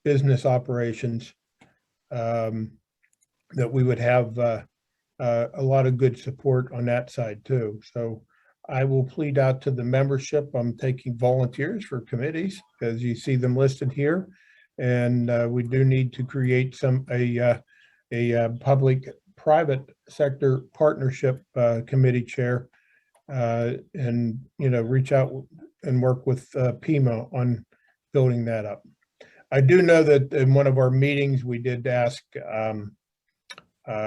S2: business operations, that we would have a lot of good support on that side too. So I will plead out to the membership. I'm taking volunteers for committees, as you see them listed here. And we do need to create a public-private sector partnership committee chair, and reach out and work with KEMA on building that up. I do know that in one of our meetings, we did ask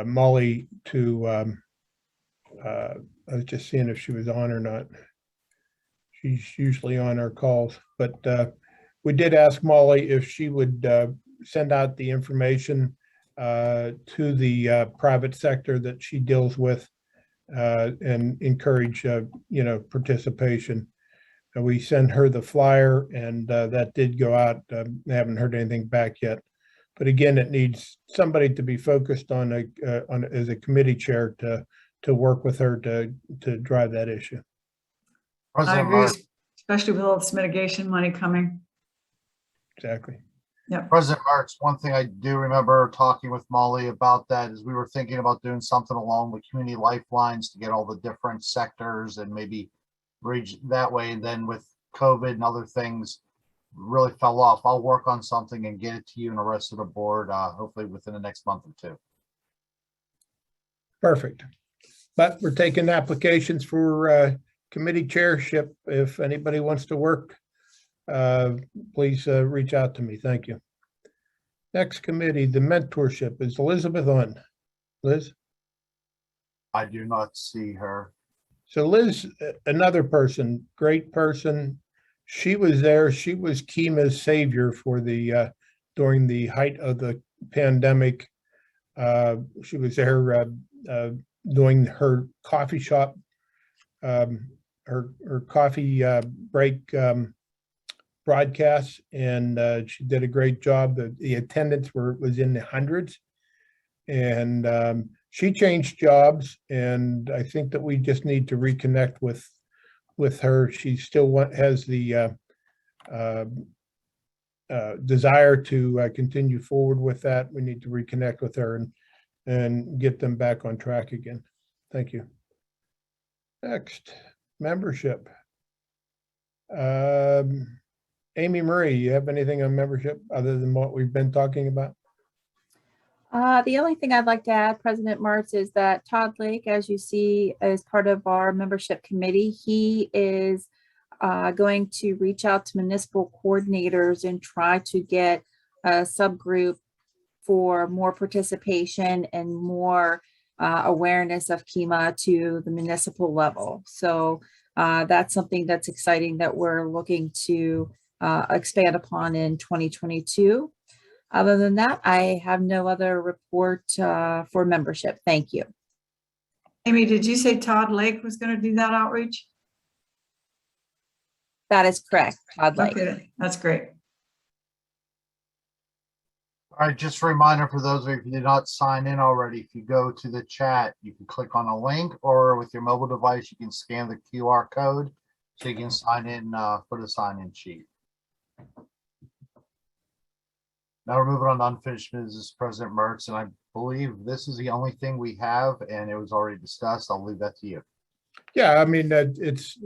S2: Molly to, I was just seeing if she was on or not. She's usually on our calls, but we did ask Molly if she would send out the information to the private sector that she deals with, and encourage participation. We sent her the flyer, and that did go out. I haven't heard anything back yet, but again, it needs somebody to be focused on as a committee chair to work with her to drive that issue.
S9: I agree, especially with all this mitigation money coming.
S2: Exactly.
S9: Yeah.
S1: President Marks, one thing I do remember talking with Molly about that is we were thinking about doing something along with community lifelines to get all the different sectors and maybe reach that way. And then with COVID and other things really fell off. I'll work on something and get it to you and the rest of the board, hopefully within the next month or two.
S2: Perfect. But we're taking applications for committee chairship. If anybody wants to work, please reach out to me. Thank you. Next committee, the mentorship, is Elizabeth on? Liz?
S1: I do not see her.
S2: So Liz, another person, great person. She was there. She was KEMA's savior for the during the height of the pandemic. She was there doing her coffee shop, her coffee break broadcasts, and she did a great job. The attendance was in the hundreds, and she changed jobs, and I think that we just need to reconnect with her. She still has the desire to continue forward with that. We need to reconnect with her and get them back on track again. Thank you. Next, membership. Amy Marie, you have anything on membership other than what we've been talking about?
S4: The only thing I'd like to add, President Mertz, is that Todd Lake, as you see, is part of our membership committee. He is going to reach out to municipal coordinators and try to get a subgroup for more participation and more awareness of KEMA to the municipal level. So that's something that's exciting that we're looking to expand upon in 2022. Other than that, I have no other report for membership. Thank you.
S9: Amy, did you say Todd Lake was going to do that outreach?
S4: That is correct, Todd Lake.
S9: Okay, that's great.
S1: All right, just a reminder for those of you who did not sign in already, if you go to the chat, you can click on a link, or with your mobile device, you can scan the QR code so you can sign in for the sign-in sheet. Now we're moving on to unfinished business, President Mertz, and I believe this is the only thing we have, and it was already discussed. I'll leave that to you.
S2: Yeah, I mean, it's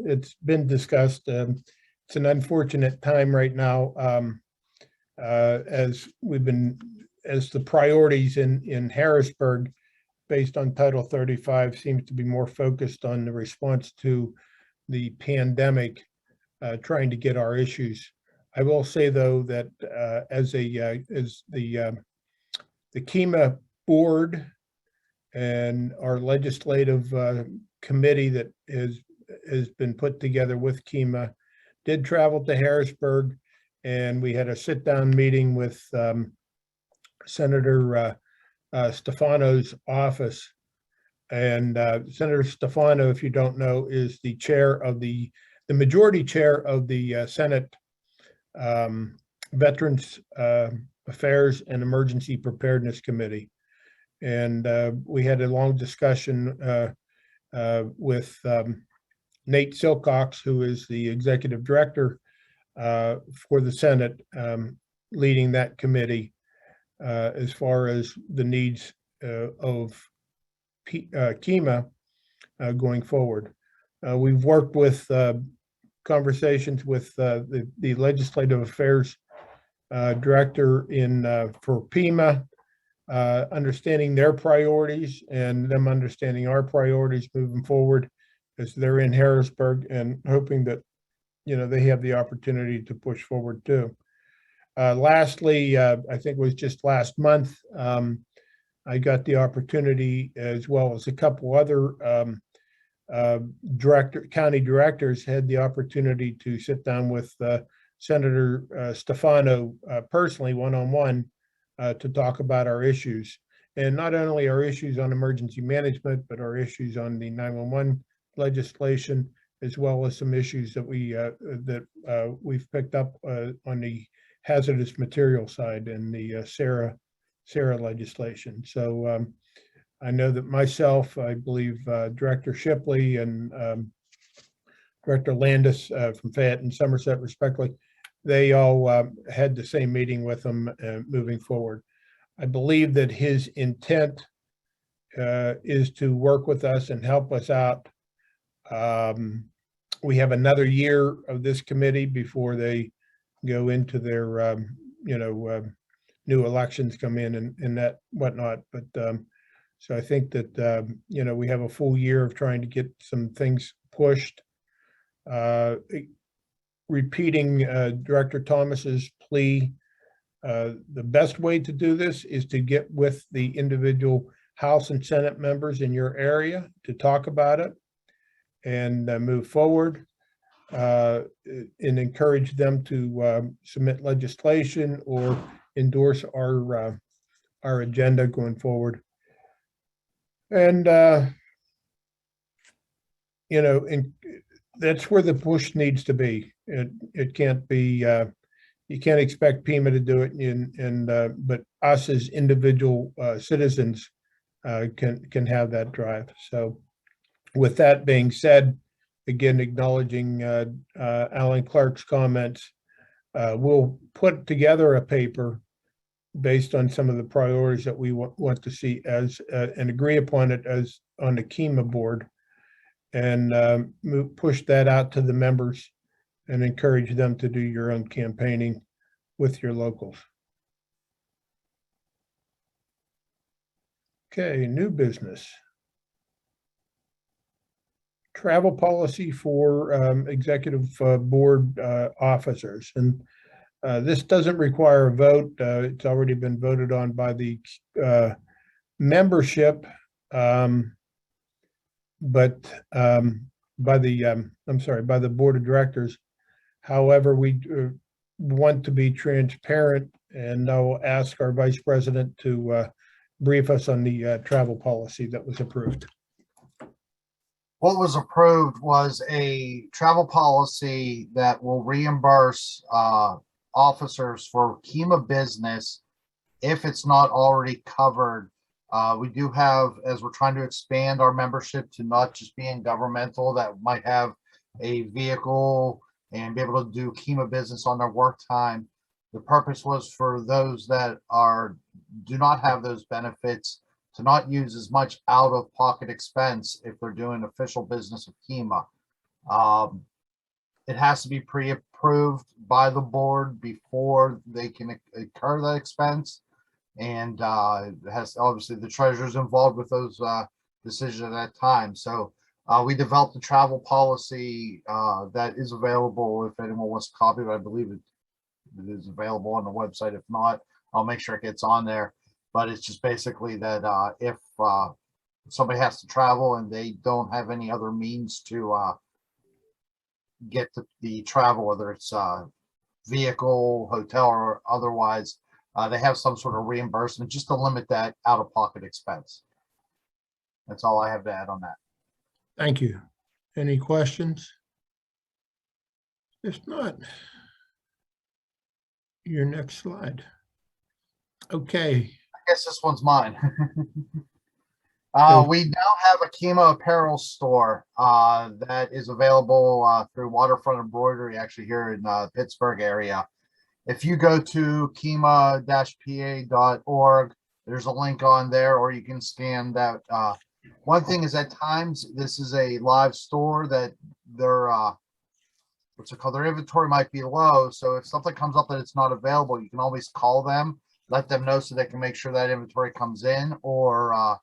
S2: been discussed. It's an unfortunate time right now, as the priorities in Harrisburg, based on Title 35, seems to be more focused on the response to the pandemic, trying to get our issues. I will say though that as the KEMA board and our legislative committee that has been put together with KEMA did travel to Harrisburg, and we had a sit-down meeting with Senator Stefano's office. And Senator Stefano, if you don't know, is the chair of the majority chair of the Senate Veterans Affairs and Emergency Preparedness Committee. And we had a long discussion with Nate Silcox, who is the executive director for the Senate, leading that committee as far as the needs of KEMA going forward. We've worked with conversations with the legislative affairs director for PEMA, understanding their priorities and them understanding our priorities moving forward as they're in Harrisburg, and hoping that, you know, they have the opportunity to push forward too. Lastly, I think it was just last month, I got the opportunity, as well as a couple other county directors, had the opportunity to sit down with Senator Stefano personally, one-on-one, to talk about our issues. And not only our issues on emergency management, but our issues on the 911 legislation, as well as some issues that we've picked up on the hazardous material side and the SARA legislation. So I know that myself, I believe Director Shipley and Director Landis from Fayette and Somerset, respectively, they all had the same meeting with them moving forward. I believe that his intent is to work with us and help us out. We have another year of this committee before they go into their, new elections come in and that whatnot. But so I think that, we have a full year of trying to get some things pushed. Repeating Director Thomas's plea, the best way to do this is to get with the individual House and Senate members in your area to talk about it and move forward, and encourage them to submit legislation or endorse our agenda going forward. And that's where the push needs to be. It can't be, you can't expect PEMA to do it, but us as individual citizens can have that drive. So with that being said, again, acknowledging Alan Clark's comments, we'll put together a paper based on some of the priorities that we want to see as and agree upon it as on the KEMA board, and push that out to the members and encourage them to do your own campaigning with your locals. Okay, new business. Travel policy for executive board officers. And this doesn't require a vote. It's already been voted on by the membership, but by the board of directors. However, we want to be transparent, and I will ask our vice president to brief us on the travel policy that was approved.
S1: What was approved was a travel policy that will reimburse officers for KEMA business if it's not already covered. We do have, as we're trying to expand our membership to not just being governmental, that might have a vehicle and be able to do KEMA business on their work time. The purpose was for those that do not have those benefits to not use as much out-of-pocket expense if they're doing official business of KEMA. It has to be pre-approved by the board before they can incur that expense. And it has, obviously, the treasurer's involved with those decisions at that time. So we developed a travel policy that is available if anyone wants to copy it. I believe it is available on the website. If not, I'll make sure it gets on there. But it's just basically that if somebody has to travel and they don't have any other means to get the travel, whether it's vehicle, hotel, or otherwise, they have some sort of reimbursement just to limit that out-of-pocket expense. That's all I have to add on that.
S2: Thank you. Any questions? If not, your next slide. Okay.
S1: I guess this one's mine. We now have a KEMA apparel store that is available through Waterfront Embroidery, actually here in Pittsburgh area. If you go to kema-pa.org, there's a link on there, or you can scan that. One thing is, at times this is a live store that their what's it called? Their inventory might be low. So if something comes up that it's not available, you can always call them, let them know so they can make sure that inventory comes in, or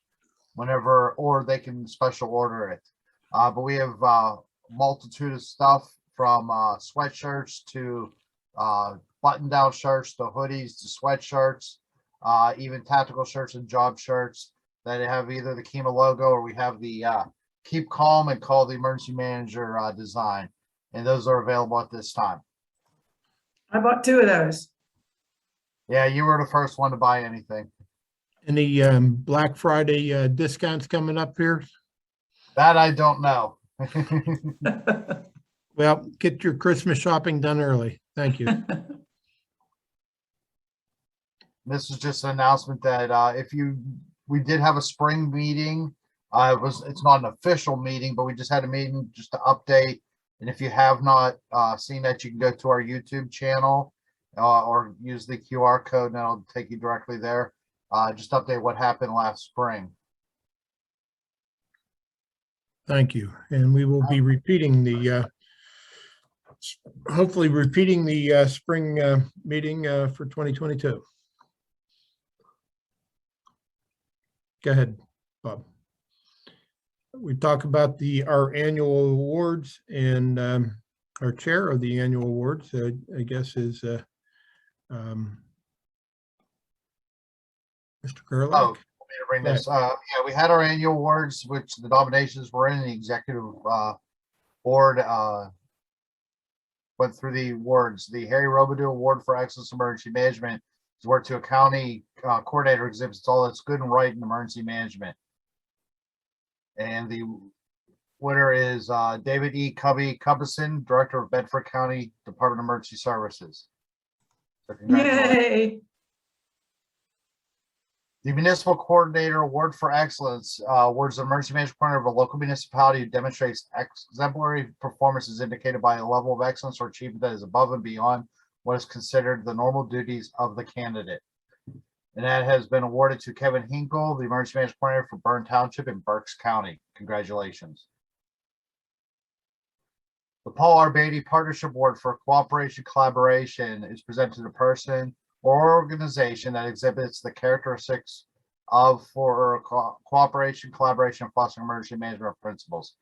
S1: or they can special order it. But we have a multitude of stuff from sweatshirts to button-down shirts to hoodies to sweatshirts, even tactical shirts and job shirts that have either the KEMA logo, or we have the keep calm and call the emergency manager design. And those are available at this time.
S9: I bought 2 of those.
S1: Yeah, you were the first one to buy anything.
S2: Any Black Friday discounts coming up here?
S1: That I don't know.
S2: Well, get your Christmas shopping done early. Thank you.
S1: This is just an announcement that we did have a spring meeting. It's not an official meeting, but we just had a meeting just to update. And if you have not seen that, you can go to our YouTube channel or use the QR code, and it'll take you directly there. Just update what happened last spring.
S2: Thank you. And we will be repeating the, hopefully repeating the spring meeting for 2022. Go ahead, Bob. We talk about our annual awards, and our chair of the annual awards, I guess, is Mr. Gerlach.
S1: Oh, let me bring this. Yeah, we had our annual awards, which the nominations were in. The executive board went through the awards. The Harry Robidoux Award for Excellence in Emergency Management is awarded to a county coordinator exhibits all that's good and right in emergency management. And the winner is David E. Cubison, Director of Bedford County Department of Emergency Services. So
S9: Yay!
S1: The Municipal Coordinator Award for Excellence awards the emergency management coordinator of a local municipality who demonstrates exemplary performance is indicated by a level of excellence or achievement that is above and beyond what is considered the normal duties of the candidate. And that has been awarded to Kevin Hinkle, the emergency management coordinator for Byrne Township in Berks County. Congratulations. The Paul R. Beatty Partnership Award for Cooperation Collaboration is presented to the person or organization that exhibits the characteristics of cooperation, collaboration, and fostering emergency management principles.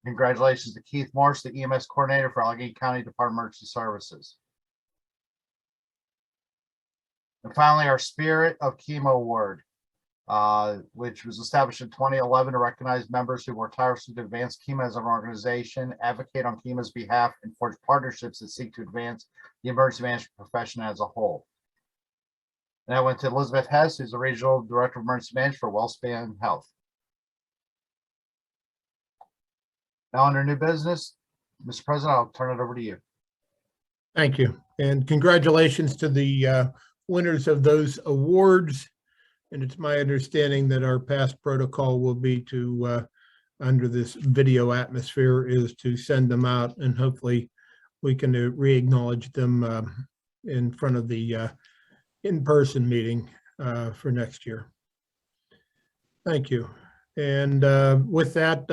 S1: Congratulations to Keith Morse, the EMS coordinator for Allegheny County Department of Emergency Services. And finally, our Spirit of KEMA Award, which was established in 2011 to recognize members who work tirelessly to advance KEMA as an organization, advocate on KEMA's behalf, and forge partnerships that seek to advance the emergency management profession as a whole. And I went to Elizabeth Hess, who's the Regional Director of Emergency Management for WellSpan Health. Now under new business, Mr. President, I'll turn it over to you.
S2: Thank you. And congratulations to the winners of those awards. And it's my understanding that our past protocol will be to, under this video atmosphere, is to send them out, and hopefully we can re-acknowledge them in front of the in-person meeting for next year. Thank you. And with that,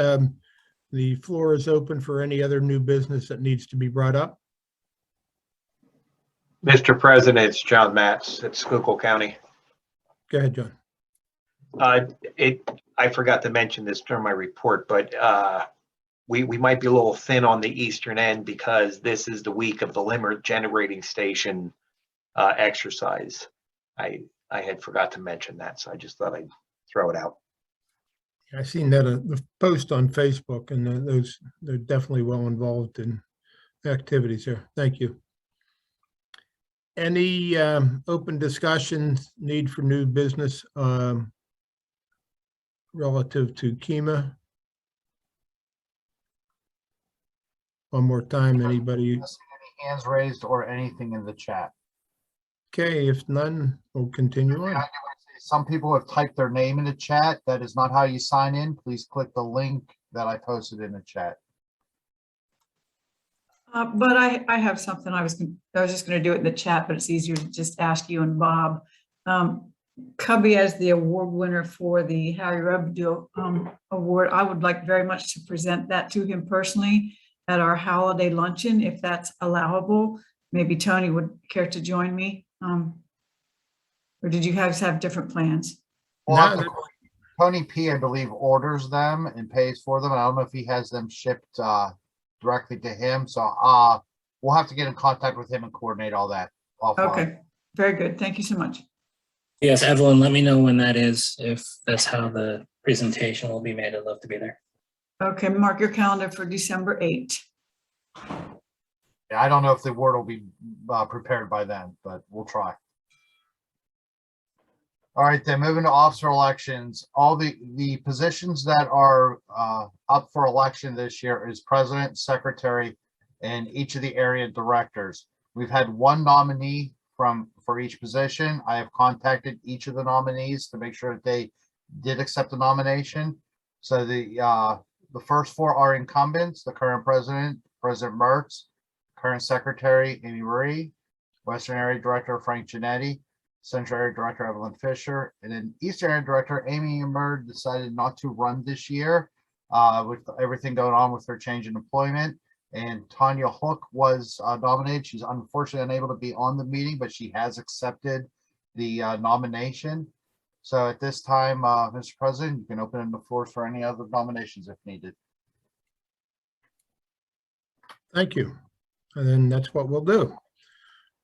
S2: the floor is open for any other new business that needs to be brought up.
S7: Mr. President, it's John Matz at Schuylkill County.
S2: Go ahead, John.
S7: I forgot to mention this during my report, but we might be a little thin on the eastern end because this is the week of the Limerick Generating Station exercise. I had forgot to mention that, so I just thought I'd throw it out.
S2: I've seen that the post on Facebook, and they're definitely well involved in activities there. Thank you. Any open discussions, need for new business relative to KEMA? One more time, anybody?
S1: Any hands raised or anything in the chat?
S2: Okay, if none, we'll continue on.
S1: Some people have typed their name in the chat. That is not how you sign in. Please click the link that I posted in the chat.
S9: But I have something I was just going to do it in the chat, but it's easier to just ask you and Bob. Cubby, as the award winner for the Harry Rubdo award, I would like very much to present that to him personally at our holiday luncheon, if that's allowable. Maybe Tony would care to join me. Or did you guys have different plans?
S1: Well,
S2: No,
S1: Tony P, I believe, orders them and pays for them. I don't know if he has them shipped directly to him. So we'll have to get in contact with him and coordinate all that offline.
S9: Okay, very good. Thank you so much.
S8: Yes, Evelyn, let me know when that is, if that's how the presentation will be made. I'd love to be there.
S9: Okay, mark your calendar for December 8th.
S1: Yeah, I don't know if the word will be prepared by then, but we'll try. All right, then moving to officer elections. All the positions that are up for election this year is president, secretary, and each of the area directors. We've had one nominee for each position. I have contacted each of the nominees to make sure that they did accept the nomination. So the first four are incumbents: the current president, President Mertz, current secretary Amy Marie, Western Area Director Frank Giannetti, Central Area Director Evelyn Fisher, and then Eastern Area Director Amy Emer decided not to run this year with everything going on with her change in employment. And Tanya Hook was nominated. She's unfortunately unable to be on the meeting, but she has accepted the nomination. So at this time, Mr. President, you can open the floor for any other nominations if needed.
S2: thank you. And then that's what we'll do.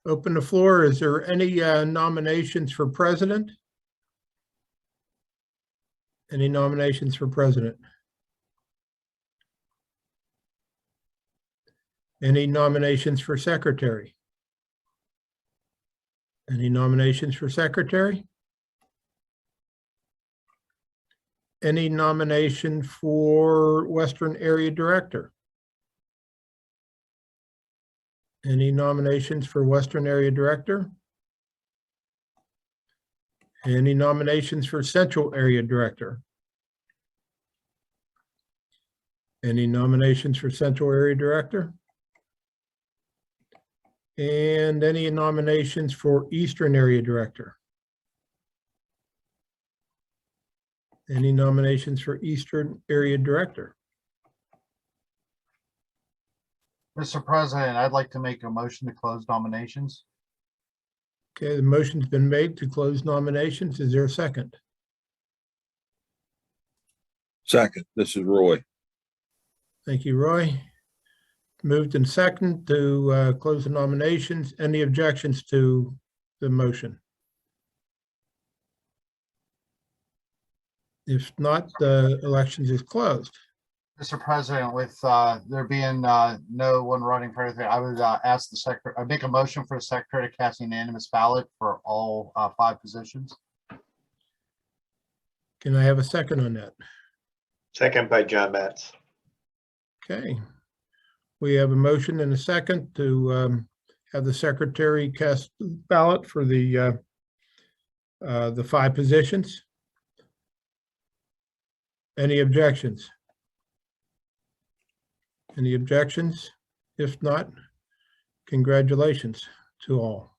S2: Open the floor. Is there any nominations for president? Any nominations for president? Any nominations for secretary? Any nominations for secretary? Any nomination for Western Area Director? Any nominations for Western Area Director? Any nominations for Central Area Director? Any nominations for Central Area Director? And any nominations for Eastern Area Director? Any nominations for Eastern Area Director?
S1: Mr. President, I'd like to make a motion to close nominations.
S2: Okay, the motion's been made to close nominations. Is there a second?
S6: Second, this is Roy.
S2: Thank you, Roy. Moved and second to close the nominations. Any objections to the motion? If not, the elections is closed.
S1: Mr. President, with there being no one running for anything, I would ask the secretary, I make a motion for the secretary to cast a unanimous ballot for all 5 positions.
S2: Can I have a second on that?
S7: Second by John Matz.
S2: Okay. We have a motion and a second to have the secretary cast the ballot for the 5 positions. Any objections? Any objections? If not, congratulations to all,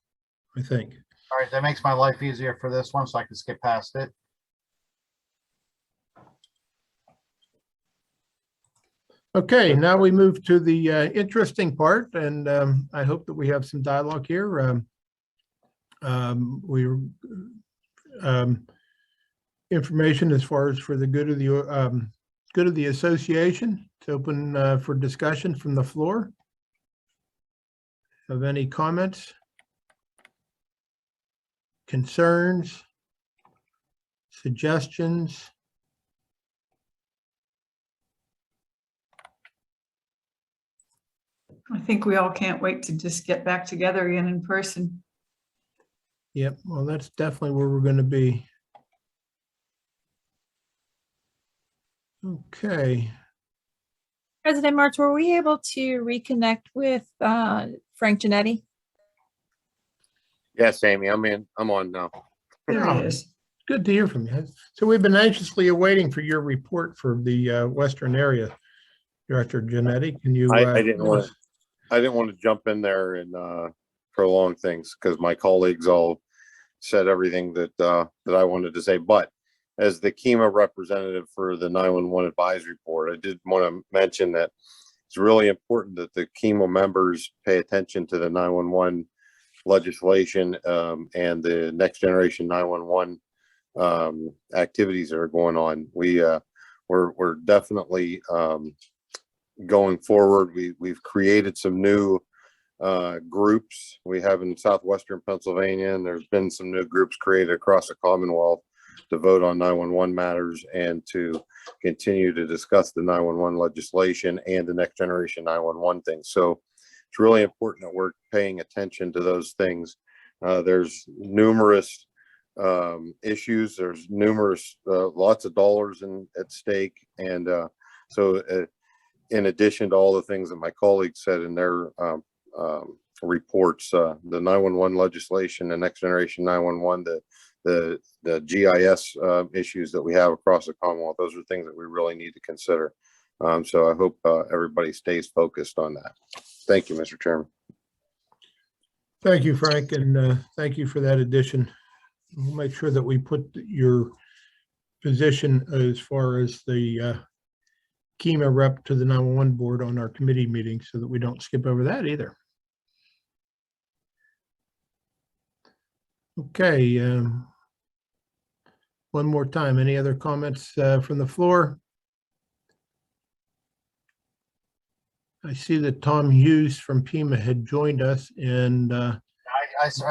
S2: I think.
S1: All right, that makes my life easier for this one, so I can skip past it.
S2: Okay, now we move to the interesting part, and I hope that we have some dialogue here. Information as far as for the good of the association. It's open for discussion from the floor. Have any comments? Concerns? Suggestions?
S9: I think we all can't wait to just get back together again in person.
S2: Yep, well, that's definitely where we're going to be. Okay.
S4: President Martz, were we able to reconnect with Frank Genetti?
S11: Yes, Amy, I'm on now.
S9: There he is.
S2: Good to hear from you. So we've been anxiously awaiting for your report for the Western Area Director Genetti. Can you?
S11: I didn't want to jump in there and prolong things because my colleagues all said everything that I wanted to say. But as the KEMA representative for the 911 advisory board, I did want to mention that it's really important that the KEMA members pay attention to the 911 legislation and the next generation 911 activities that are going on. We're definitely going forward. We've created some new groups we have in southwestern Pennsylvania, and there's been some new groups created across the Commonwealth to vote on 911 matters and to continue to discuss the 911 legislation and the next generation 911 things. So it's really important that we're paying attention to those things. There's numerous issues. There's numerous, lots of dollars at stake. And so in addition to all the things that my colleagues said in their reports, the 911 legislation, the next generation 911, the GIS issues that we have across the Commonwealth, those are things that we really need to consider. So I hope everybody stays focused on that. Thank you, Mr. Chairman.
S2: Thank you, Frank, and thank you for that addition. We'll make sure that we put your position as far as the KEMA rep to the 911 board on our committee meeting so that we don't skip over that either. Okay. One more time, any other comments from the floor? I see that Tom Hughes from KEMA had joined us, and
S1: I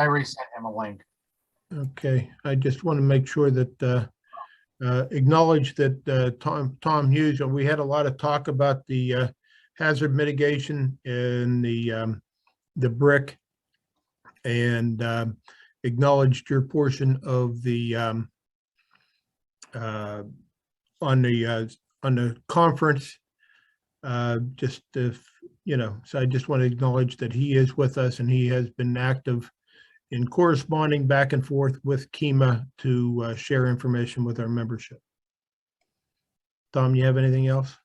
S1: resent him a link.
S2: okay, I just want to make sure that acknowledge that Tom Hughes, we had a lot of talk about the hazard mitigation and the brick, and acknowledged your portion of the on the conference. Just if, you know, so I just want to acknowledge that he is with us and he has been active in corresponding back and forth with KEMA to share information with our membership. Tom, you have anything else?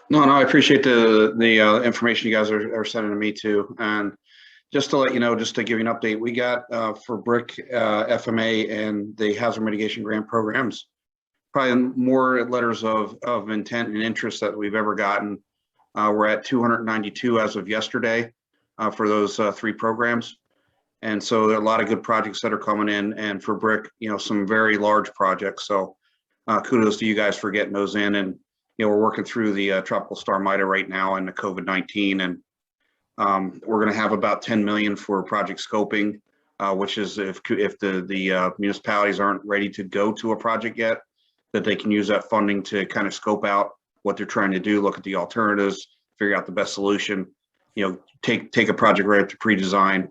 S12: No, I appreciate the information you guys are sending to me too. And just to let you know, just to give you an update, we got for BRIC, FMA, and the hazard mitigation grant programs, probably more letters of intent and interest that we've ever gotten. We're at 292 as of yesterday for those 3 programs. And so there are a lot of good projects that are coming in, and for BRIC, some very large projects. So kudos to you guys for getting those in. And we're working through the tropical storm Ida right now and the COVID-19, and we're going to have about 10 million for project scoping, which is if the municipalities aren't ready to go to a project yet, that they can use that funding to kind of scope out what they're trying to do, look at the alternatives, figure out the best solution, take a project right up to pre-design.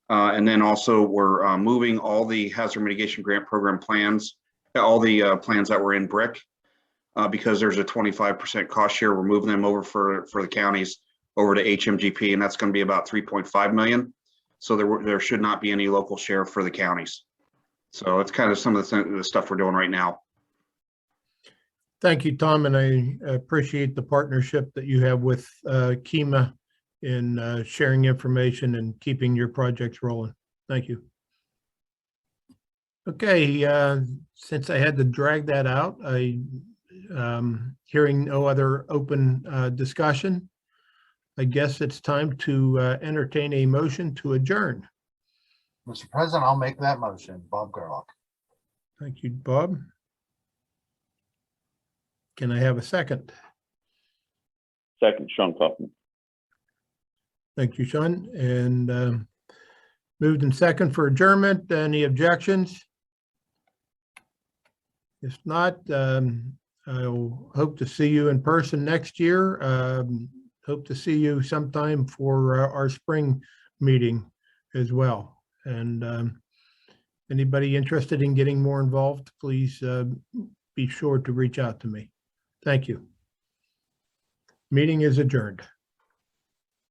S12: And then also we're moving all the hazard mitigation grant program plans, all the plans that were in BRIC, because there's a 25% cost share. We're moving them over for the counties over to HMGP, and that's going to be about 3.5 million. So there should not be any local share for the counties. So it's kind of some of the stuff we're doing right now.
S2: Thank you, Tom, and I appreciate the partnership that you have with KEMA in sharing information and keeping your projects rolling. Thank you. Okay, since I had to drag that out, hearing no other open discussion, I guess it's time to entertain a motion to adjourn.
S1: Mr. President, I'll make that motion. Bob Gerlach.
S2: Thank you, Bob. Can I have a second?
S13: Second, Sean Kaufman.
S2: Thank you, Sean. And moved in second for adjournment. Any objections? If not, I'll hope to see you in person next year. Hope to see you sometime for our spring meeting as well. And anybody interested in getting more involved, please be sure to reach out to me. Thank you. Meeting is adjourned.